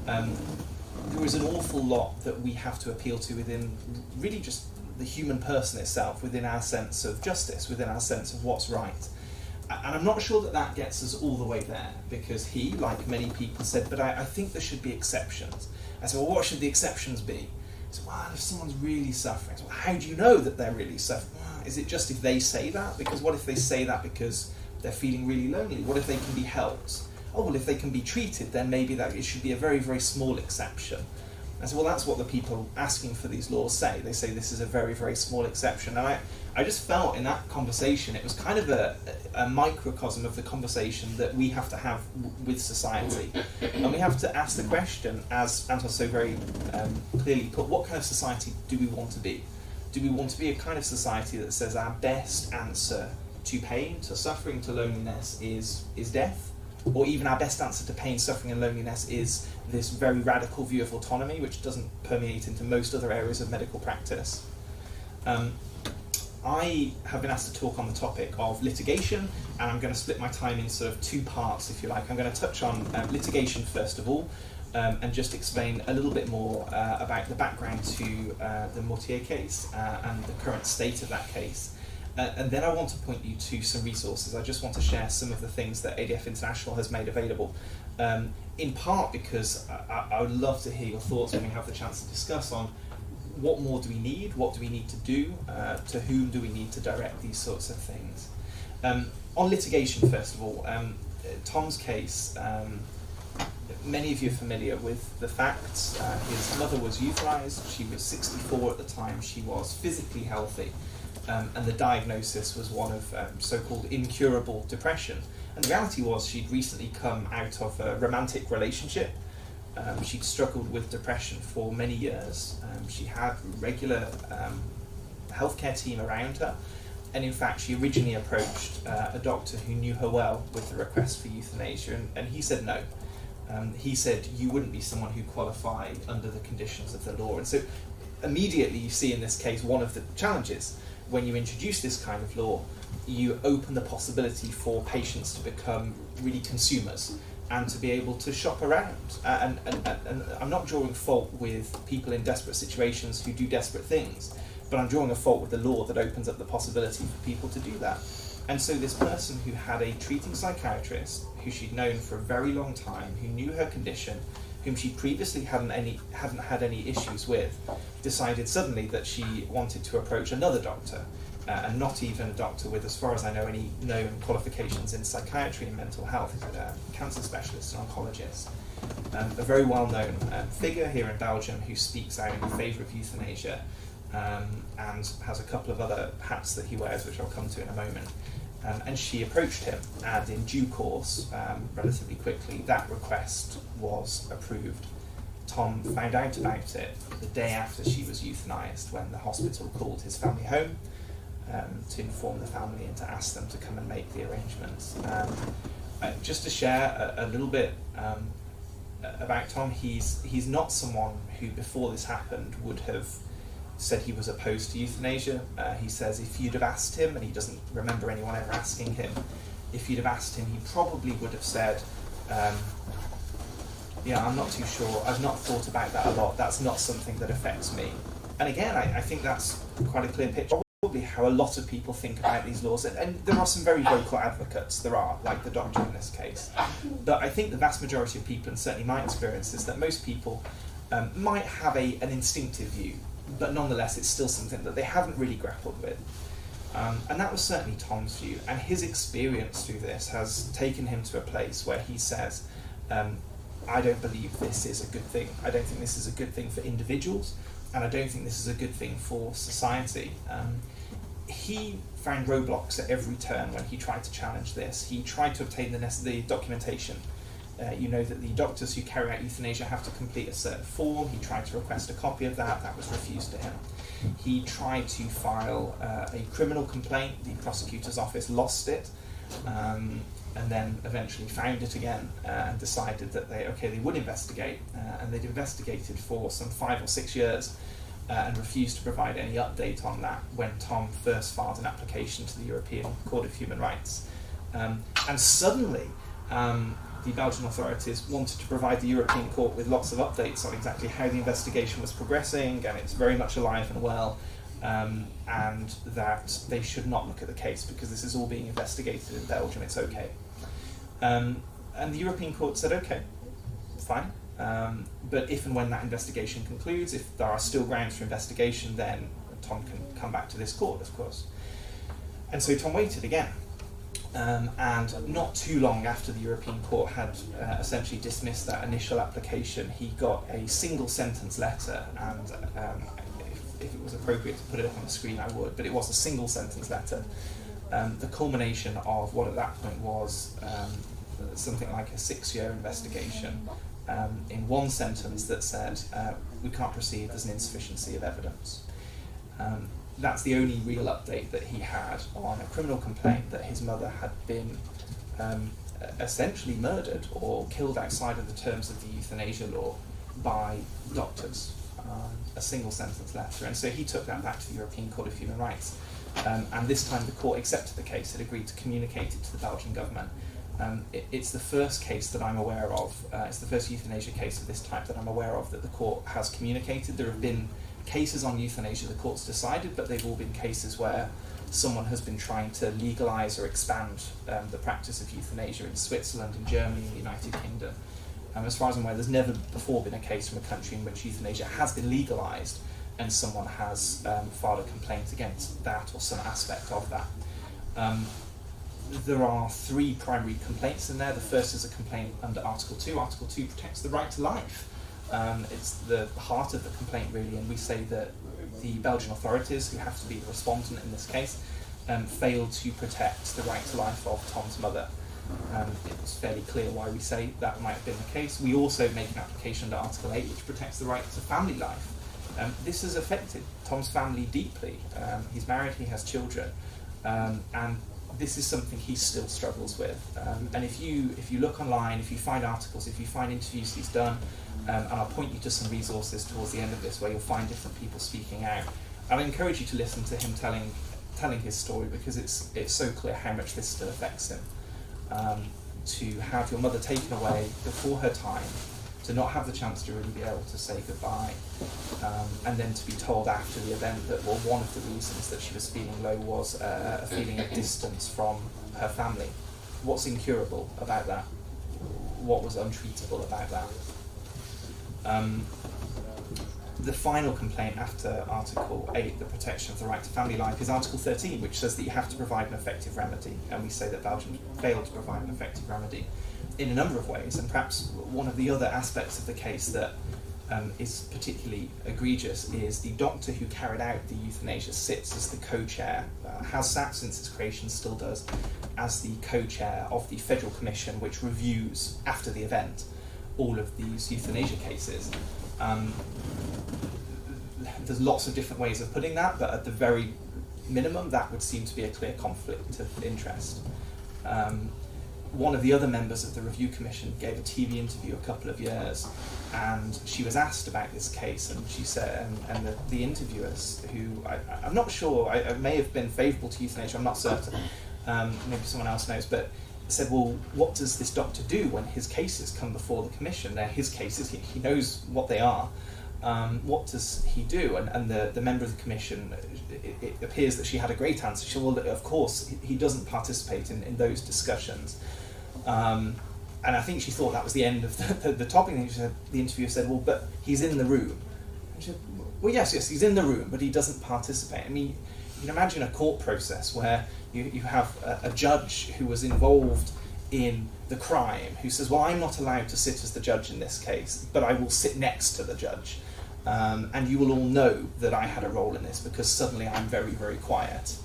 there is an awful lot that we have to appeal to within really just the human person itself, within our sense of justice, within our sense of what's right. And I'm not sure that that gets us all the way there, because he, like many people, said, but I think there should be exceptions. I said, well, what should the exceptions be? He said, well, if someone's really suffering, I said, well, how do you know that they're really suffering? Well, is it just if they say that? Because what if they say that because they're feeling really lonely? What if they can be helped? Oh, well, if they can be treated, then maybe that it should be a very, very small exception. I said, well, that's what the people asking for these laws say. They say this is a very, very small exception. And I just felt in that conversation, it was kind of a microcosm of the conversation that we have to have with society. And we have to ask the question, as Anton so very clearly put, what kind of society do we want to be? Do we want to be a kind of society that says our best answer to pain, to suffering, to loneliness is death? Or even our best answer to pain, suffering and loneliness is this very radical view of autonomy, which doesn't permeate into most other areas of medical practice. I have been asked to talk on the topic of litigation, and I'm going to split my time in sort of 2 parts, if you like. I'm going to touch on litigation first of all, and just explain a little bit more about the background to the Mortier case and the current state of that case. And then I want to point you to some resources. I just want to share some of the things that ADF International has made available, in part because I would love to hear your thoughts when we have the chance to discuss on what more do we need, what do we need to do, to whom do we need to direct these sorts of things. On litigation, first of all, Tom's case, many of you are familiar with the facts. His mother was euthanized, she was 64 at the time, she was physically healthy. And the diagnosis was one of so-called incurable depression. And the reality was she'd recently come out of a romantic relationship. She'd struggled with depression for many years. She had a regular healthcare team around her. And in fact, she originally approached a doctor who knew her well with the request for euthanasia, and he said no. He said, you wouldn't be someone who qualified under the conditions of the law. And so immediately you see in this case one of the challenges. When you introduce this kind of law, you open the possibility for patients to become really consumers and to be able to shop around. And I'm not drawing fault with people in desperate situations who do desperate things, but I'm drawing a fault with the law that opens up the possibility for people to do that. And so this person who had a treating psychiatrist, who she'd known for a very long time, who knew her condition, whom she previously hadn't had any issues with, decided suddenly that she wanted to approach another doctor, and not even a doctor with, as far as I know, any known qualifications in psychiatry and mental health, cancer specialist and oncologist. A very well-known figure here in Belgium who speaks out in favour of euthanasia, and has a couple of other hats that he wears, which I'll come to in a moment. And she approached him, and in due course, relatively quickly, that request was approved. Tom found out about it the day after she was euthanized, when the hospital called his family home to inform the family and to ask them to come and make the arrangements. Just to share a little bit about Tom, he's not someone who before this happened would have said he was opposed to euthanasia. He says if you'd have asked him, and he doesn't remember anyone ever asking him, if you'd have asked him, he probably would have said, yeah, I'm not too sure, I've not thought about that a lot, that's not something that affects me. And again, I think that's quite a clear picture, probably how a lot of people think about these laws, and there are some very vocal advocates, there are, like the doctor in this case. But I think the vast majority of people, and certainly my experience, is that most people might have an instinctive view, but nonetheless it's still something that they haven't really grappled with. And that was certainly Tom's view, and his experience through this has taken him to a place where he says, I don't believe this is a good thing. I don't think this is a good thing for individuals, and I don't think this is a good thing for society. He found roadblocks at every turn when he tried to challenge this. He tried to obtain the documentation. You know that the doctors who carry out euthanasia have to complete a certain form. He tried to request a copy of that. That was refused to him. He tried to file a criminal complaint. The prosecutor's office lost it, and then eventually found it again and decided that they would investigate. And they'd investigated for some 5 or 6 years and refused to provide any update on that when Tom first filed an application to the European Court of Human Rights. And suddenly, the Belgian authorities wanted to provide the European Court with lots of updates on exactly how the investigation was progressing, and it's very much alive and well, and that they should not look at the case because this is all being investigated in Belgium, it's okay. And the European Court said, okay, fine, but if and when that investigation concludes, if there are still grounds for investigation, then Tom can come back to this court, of course. And so Tom waited again. And not too long after the European Court had essentially dismissed that initial application, he got a single sentence letter, and if it was appropriate to put it up on the screen I would, but it was a single sentence letter, the culmination of what at that point was something like a 6-year investigation, in one sentence that said, we can't proceed, there's an insufficiency of evidence. That's the only real update that he had on a criminal complaint that his mother had been essentially murdered or killed outside of the terms of the euthanasia law by doctors. A single sentence letter. And so he took that back to the European Court of Human Rights. And this time the court accepted the case. It agreed to communicate it to the Belgian government. It's the first case that I'm aware of, it's the first euthanasia case of this type that I'm aware of that the court has communicated. There have been cases on euthanasia the court's decided, but they've all been cases where someone has been trying to legalise or expand the practice of euthanasia in Switzerland, in Germany, in the United Kingdom. As far as I'm aware, there's never before been a case from a country in which euthanasia has been legalised and someone has filed a complaint against that or some aspect of that. There are 3 primary complaints in there. The first is a complaint under Article 2. Article 2 protects the right to life. It's the heart of the complaint, really, and we say that the Belgian authorities, who have to be the respondent in this case, failed to protect the right to life of Tom's mother. It's fairly clear why we say that might have been the case. We also make an application under Article 8, which protects the right to family life. This has affected Tom's family deeply. He's married, he has children, and this is something he still struggles with. And if you look online, if you find articles, if you find interviews he's done, and I'll point you to some resources towards the end of this where you'll find different people speaking out. I'll encourage you to listen to him telling his story, because it's so clear how much this still affects him. To have your mother taken away before her time, to not have the chance to really be able to say goodbye, and then to be told after the event that, well, one of the reasons that she was feeling low was a feeling of distance from her family. What's incurable about that? What was untreatable about that? The final complaint after Article 8, the protection of the right to family life, is Article 13, which says that you have to provide an effective remedy, and we say that Belgium failed to provide an effective remedy in a number of ways. And perhaps one of the other aspects of the case that is particularly egregious is the doctor who carried out the euthanasia sits as the co-chair, has sat since its creation, still does, as the co-chair of the Federal Commission, which reviews, after the event, all of these euthanasia cases. There's lots of different ways of putting that, but at the very minimum, that would seem to be a clear conflict of interest. One of the other members of the review commission gave a TV interview a couple of years, and she was asked about this case, and she said, and the interviewers, who I'm not sure, I may have been favourable to euthanasia, I'm not certain, maybe someone else knows, but said, well, what does this doctor do when his cases come before the commission? They're his cases, he knows what they are. What does he do? And the member of the commission, it appears that she had a great answer. She said, well, of course, he doesn't participate in those discussions. And I think she thought that was the end of the topic. And the interviewer said, well, but he's in the room. And she said, well, yes, he's in the room, but he doesn't participate. I mean, you can imagine a court process where you have a judge who was involved in the crime who says, well, I'm not allowed to sit as the judge in this case, but I will sit next to the judge. And you will all know that I had a role in this because suddenly I'm very, very quiet.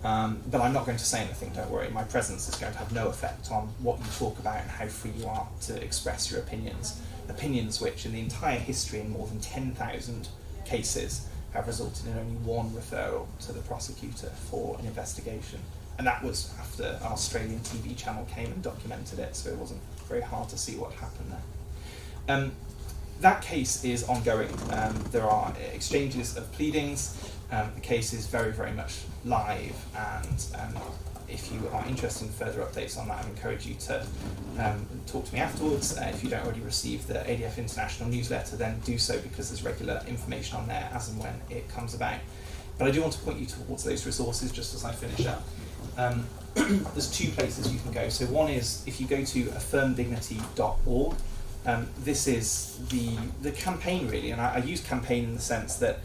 But I'm not going to say anything, don't worry. My presence is going to have no effect on what you talk about and how free you are to express your opinions. Opinions which, in the entire history, in more than 10,000 cases, have resulted in only one referral to the prosecutor for an investigation. And that was after an Australian TV channel came and documented it, so it wasn't very hard to see what happened there. That case is ongoing. There are exchanges of pleadings. The case is very, very much live, and if you are interested in further updates on that, I encourage you to talk to me afterwards. If you don't already receive the ADF International newsletter, then do so, because there's regular information on there as and when it comes about. But I do want to point you towards those resources just as I finish up. There's two places you can go. So one is, if you go to affirmdignity.org, this is the campaign, really, and I use campaign in the sense that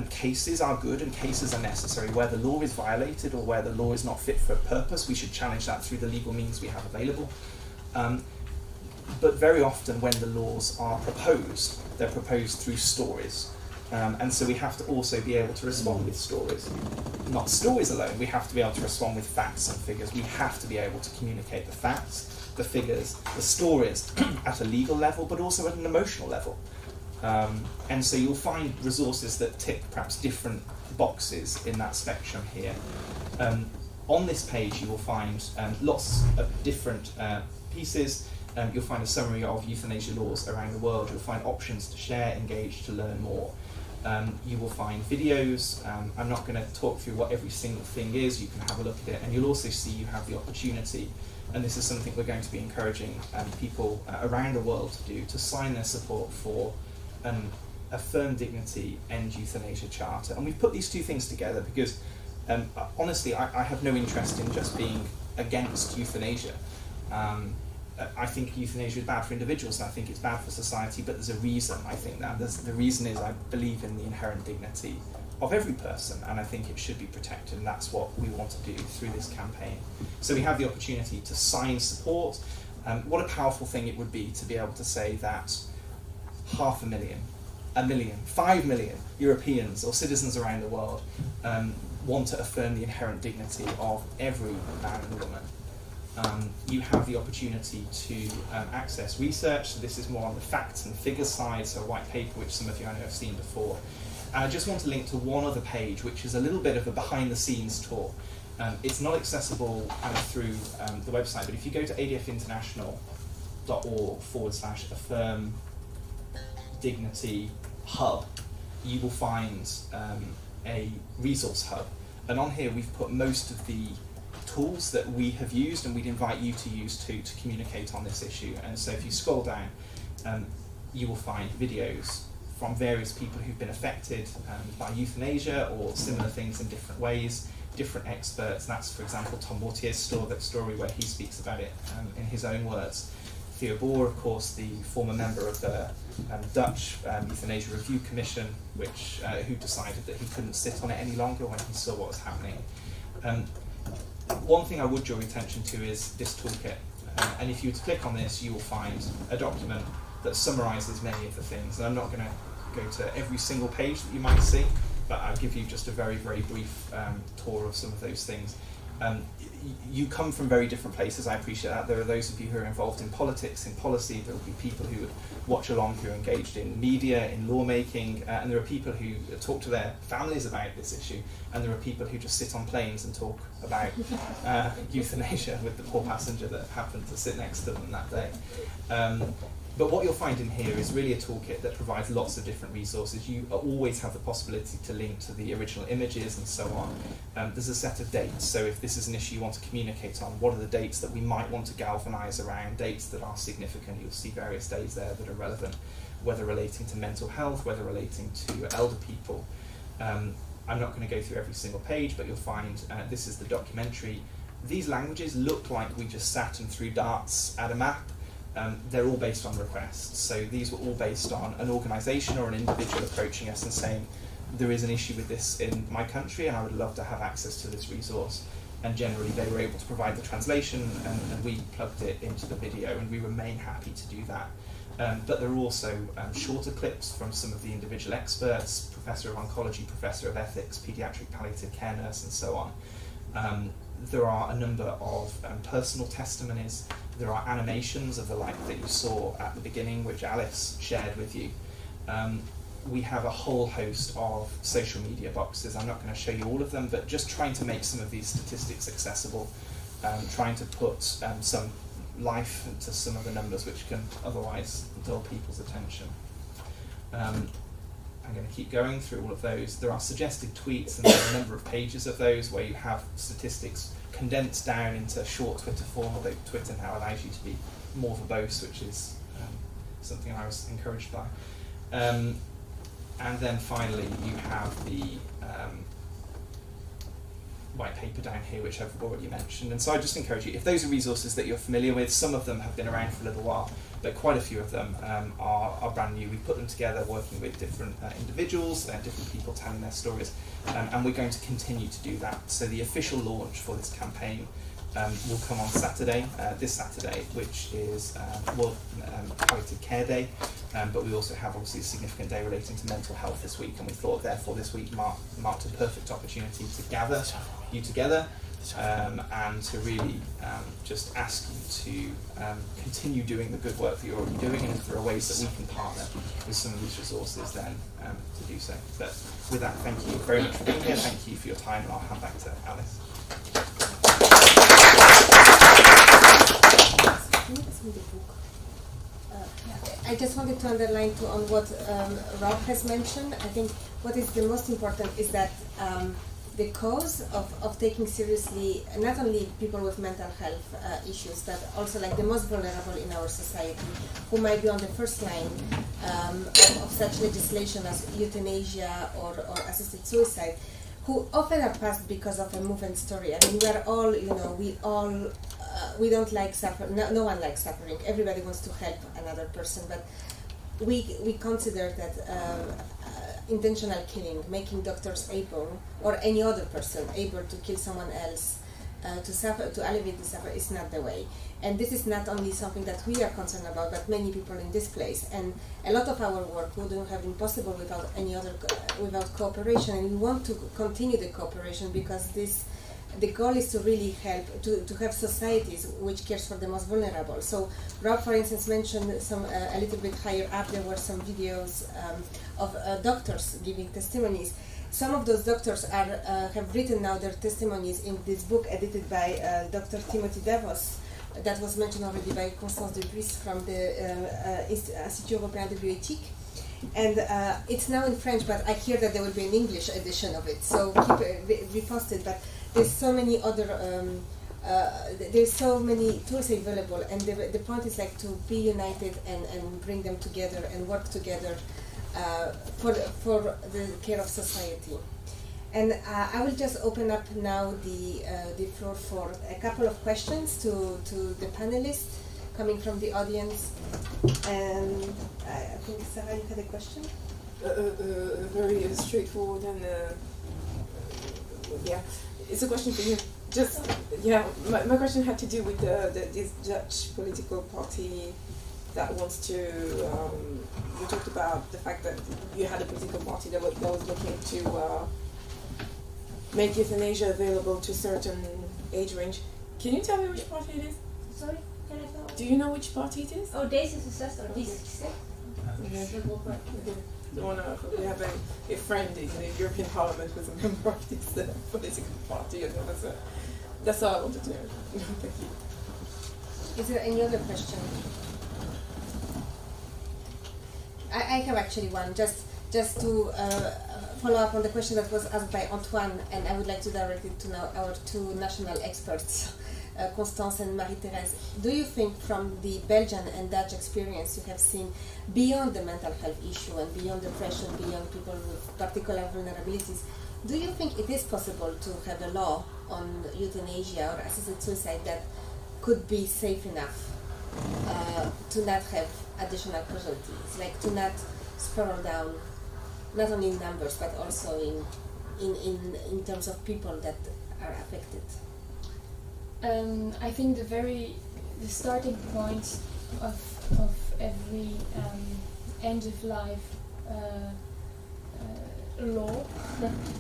cases are good and cases are necessary. Where the law is violated or where the law is not fit for a purpose, we should challenge that through the legal means we have available. But very often when the laws are proposed, they're proposed through stories. And so we have to also be able to respond with stories. Not stories alone, we have to be able to respond with facts and figures. We have to be able to communicate the facts, the figures, the stories at a legal level, but also at an emotional level. And so you'll find resources that tick perhaps different boxes in that spectrum here. On this page you will find lots of different pieces. You'll find a summary of euthanasia laws around the world. You'll find options to share, engage, to learn more. You will find videos. I'm not going to talk through what every single thing is. You can have a look at it, and you'll also see you have the opportunity, and this is something we're going to be encouraging people around the world to do, to sign their support for a Firm Dignity End Euthanasia Charter. And we've put these two things together because honestly I have no interest in just being against euthanasia. I think euthanasia is bad for individuals and I think it's bad for society, but there's a reason I think that. The reason is I believe in the inherent dignity of every person, and I think it should be protected, and that's what we want to do through this campaign. So we have the opportunity to sign support. What a powerful thing it would be to be able to say that 500,000, 1 million, 5 million Europeans or citizens around the world want to affirm the inherent dignity of every man and woman. You have the opportunity to access research. So this is more on the facts and figures side, so a white paper which some of you I know have seen before. And I just want to link to one other page which is a little bit of a behind the scenes tour. It's not accessible through the website, but if you go to adfinternational.org/affirm Dignity Hub, you will find a resource hub, and on here we've put most of the tools that we have used and we'd invite you to use to communicate on this issue. And so if you scroll down, you will find videos from various people who've been affected by euthanasia or similar things in different ways, different experts. That's, for example, Tom Mortier's story where he speaks about it in his own words. Theo Boer, of course, the former member of the Dutch Euthanasia Review Commission, who decided that he couldn't sit on it any longer when he saw what was happening. One thing I would draw your attention to is this toolkit, and if you were to click on this, you will find a document that summarises many of the things. And I'm not going to go to every single page that you might see, but I'll give you just a very, very brief tour of some of those things. You come from very different places, I appreciate that. There are those of you who are involved in politics, in policy, there will be people who would watch along who are engaged in media, in lawmaking, and there are people who talk to their families about this issue, and there are people who just sit on planes and talk about euthanasia with the poor passenger that happened to sit next to them that day. But what you'll find in here is really a toolkit that provides lots of different resources. You always have the possibility to link to the original images and so on. There's a set of dates, so if this is an issue you want to communicate on, what are the dates that we might want to galvanise around, dates that are significant. You'll see various days there that are relevant, whether relating to mental health, whether relating to elder people. I'm not going to go through every single page, but you'll find this is the documentary. These languages look like we just sat and threw darts at a map. They're all based on requests. So these were all based on an organisation or an individual approaching us and saying, there is an issue with this in my country, and I would love to have access to this resource. And generally they were able to provide the translation, and we plugged it into the video, and we remain happy to do that. But there are also shorter clips from some of the individual experts, Professor of Oncology, Professor of Ethics, Paediatric Palliative Care Nurse, and so on. There are a number of personal testimonies. There are animations of the like that you saw at the beginning, which Alice shared with you. We have a whole host of social media boxes. I'm not going to show you all of them, but just trying to make some of these statistics accessible, trying to put some life into some of the numbers which can otherwise dull people's attention. I'm going to keep going through all of those. There are suggested tweets, and there are a number of pages of those where you have statistics condensed down into short Twitter form, although Twitter now allows you to be more verbose, which is something I was encouraged by. And then finally, you have the white paper down here, which I've already mentioned. And so I just encourage you, if those are resources that you're familiar with, some of them have been around for a little while, but quite a few of them are brand new. We've put them together working with different individuals, different people telling their stories, and we're going to continue to do that. So the official launch for this campaign will come on Saturday, this Saturday, which is World Palliative Care Day, but we also have obviously a significant day relating to mental health this week, and we thought therefore this week marked a perfect opportunity to gather you together and to really just ask you to continue doing the good work that you're already doing, and if there are ways that we can partner with some of these resources, then to do so. But with that, thank you very much for being here, thank you for your time, and I'll hand back to Alice. I just wanted to underline on what Rob has mentioned. I think what is the most important is that the cause of taking seriously not only people with mental health issues, but also like the most vulnerable in our society, who might be on the first line of such legislation as euthanasia or assisted suicide, who often are passed because of a movement story. I mean, we are all, we don't like suffering. No one likes suffering. Everybody wants to help another person, but we consider that intentional killing, making doctors able, or any other person able to kill someone else, to alleviate the suffering, is not the way. And this is not only something that we are concerned about, but many people in this place. And a lot of our work wouldn't have been possible without without cooperation. And we want to continue the cooperation because the goal is to really help to have societies which cares for the most vulnerable. So Rob, for instance, mentioned a little bit higher up there were some videos of doctors giving testimonies. Some of those doctors have written now their testimonies in this book edited by Dr. Timothy Davos, that was mentioned already by Constance Dubuis from the Institut Européen de Bioéthique. And it's now in French, but I hear that there will be an English edition of it, so keep reposted. But there's so many other, there's so many tools available, and the point is like to be united and bring them together and work together for the care of society. And I will just open up now the floor for a couple of questions to the panelists coming from the audience. And I think Sarah, you had a question? Very straightforward and yeah, it's a question for you. Just my question had to do with this Dutch political party that wants to. You talked about the fact that you had a political party that was looking to make euthanasia available to a certain age range. Can you tell me which party it is? Sorry, can I tell? Do you know which party it is? Oh, D66 or D66? We have a friend in the European Parliament who's a member of this political party, and that's all I wanted to know. Thank you. Is there any other question? I have actually one, just to follow up on the question that was asked by Antoine, and I would like to direct it to now our two national experts, Constance and Marie-Thérèse. Do you think from the Belgian and Dutch experience you have seen beyond the mental health issue and beyond depression, beyond people with particular vulnerabilities, do you think it is possible to have a law on euthanasia or assisted suicide that could be safe enough to not have additional casualties, like to not spiral down not only in numbers but also in terms of people that are affected? I think the starting point of every end of life law,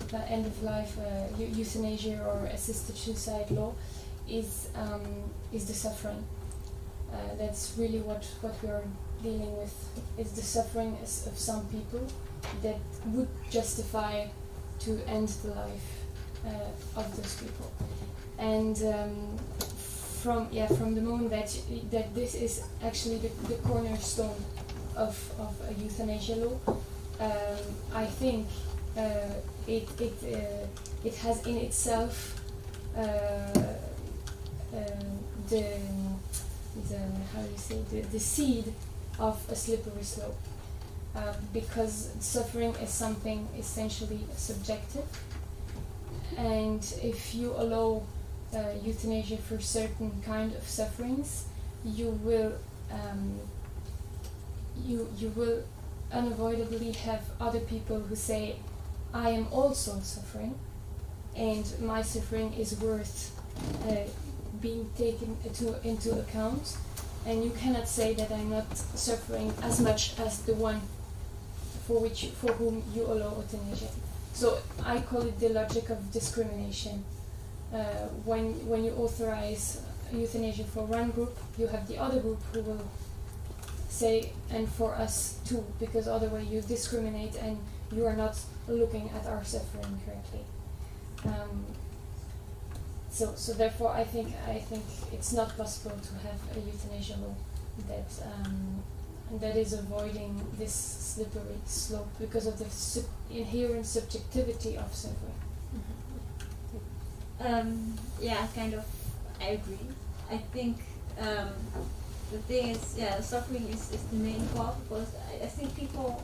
the end of life euthanasia or assisted suicide law, is the suffering. That's really what we are dealing with. Is the suffering of some people that would justify to end the life of those people. And from the moment that this is actually the cornerstone of a euthanasia law, I think it has in itself the seed of a slippery slope, because suffering is something essentially subjective, and if you allow euthanasia for certain kind of sufferings, you will unavoidably have other people who say, I am also suffering and my suffering is worth being taken into account, and you cannot say that I'm not suffering as much as the one for whom you allow euthanasia. So I call it the logic of discrimination. When you authorize euthanasia for one group, you have the other group who will say, and for us too, because otherwise you discriminate and you are not looking at our suffering correctly. So therefore I think it's not possible to have a euthanasia law that is avoiding this slippery slope because of the inherent subjectivity of suffering. I agree. I think the thing is, suffering is the main cause, because I think people,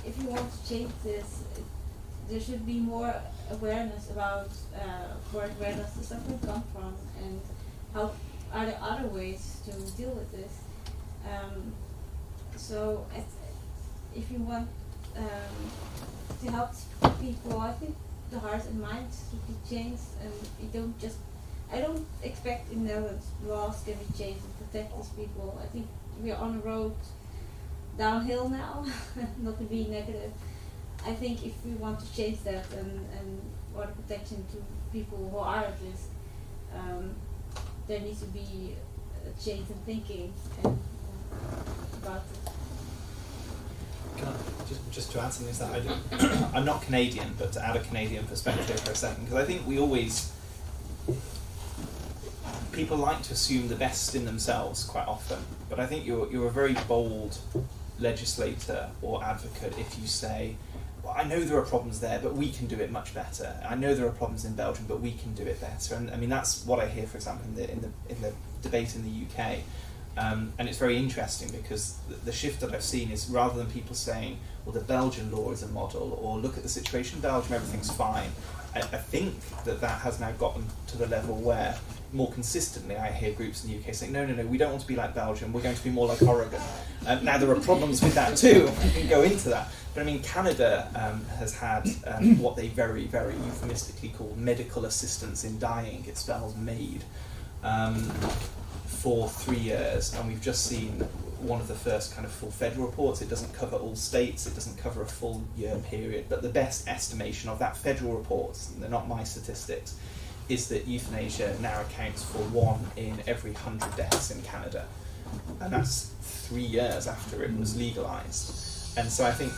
if you want to change this, there should be more awareness about where does the suffering come from, and how are there other ways to deal with this. If you want to help people, I think the heart and mind should be changed, and I don't expect in the Netherlands laws can be changed to protect these people. I think we are on a road downhill now, not to be negative. I think if we want to change that and order protection to people who are at risk, there needs to be a change in thinking and about it. Can I, just to add something to that, I'm not Canadian, but to add a Canadian perspective for a second, because I think people like to assume the best in themselves quite often, but I think you're a very bold legislator or advocate if you say, well, I know there are problems there, but we can do it much better. I know there are problems in Belgium, but we can do it better. And I mean, that's what I hear, for example, in the debate in the UK. And it's very interesting because the shift that I've seen is, rather than people saying, well, the Belgian law is a model, or look at the situation in Belgium, everything's fine, I think that has now gotten to the level where more consistently I hear groups in the UK saying, no, we don't want to be like Belgium, we're going to be more like Oregon. Now there are problems with that too, we can go into that. But I mean, Canada has had what they very, very euphemistically call medical assistance in dying, it spells MAID, for 3 years, and we've just seen one of the first kind of full federal reports. It doesn't cover all states, it doesn't cover a full year period, but the best estimation of that federal report, and they're not my statistics, is that euthanasia now accounts for 1 in every 100 deaths in Canada, and that's 3 years after it was legalised. And so I think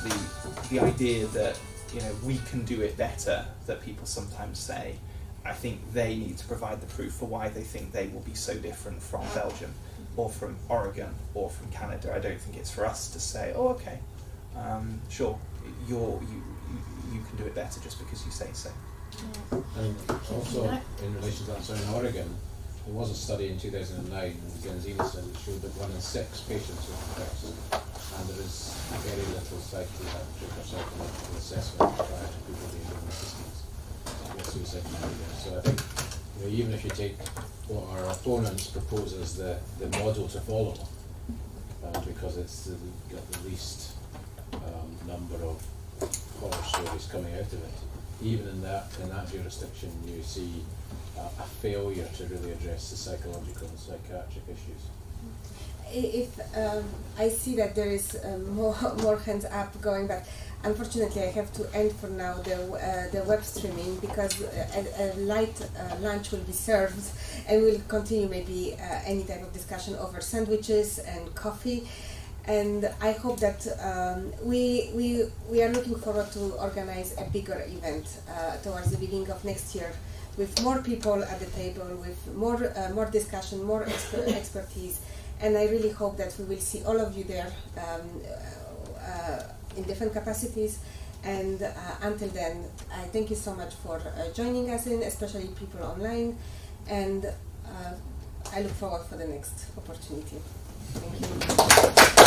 the idea that, you know, we can do it better, that people sometimes say, I think they need to provide the proof for why they think they will be so different from Belgium or from Oregon or from Canada. I don't think it's for us to say, oh, okay, sure, you can do it better just because you say so. And also, in relation to that, so in Oregon, there was a study in 2009 in the Genzina study that showed that 1 in 6 patients were depressed, and there is very little psychiatric or psychological assessment prior to people being given assistance with suicide behaviour. So I think, you know, even if you take what our opponents propose as the model to follow, because it's got the least number of horror stories coming out of it. Even in that jurisdiction, you see a failure to really address the psychological and psychiatric issues. If I see that there is more hands up going, but unfortunately I have to end for now the web streaming, because a light lunch will be served, and we'll continue maybe any type of discussion over sandwiches and coffee. And I hope that we are looking forward to organize a bigger event towards the beginning of next year, with more people at the table, with more discussion, more expertise. And I really hope that we will see all of you there in different capacities. And until then, I thank you so much for joining us in, especially people online. And I look forward for the next opportunity. Thank you.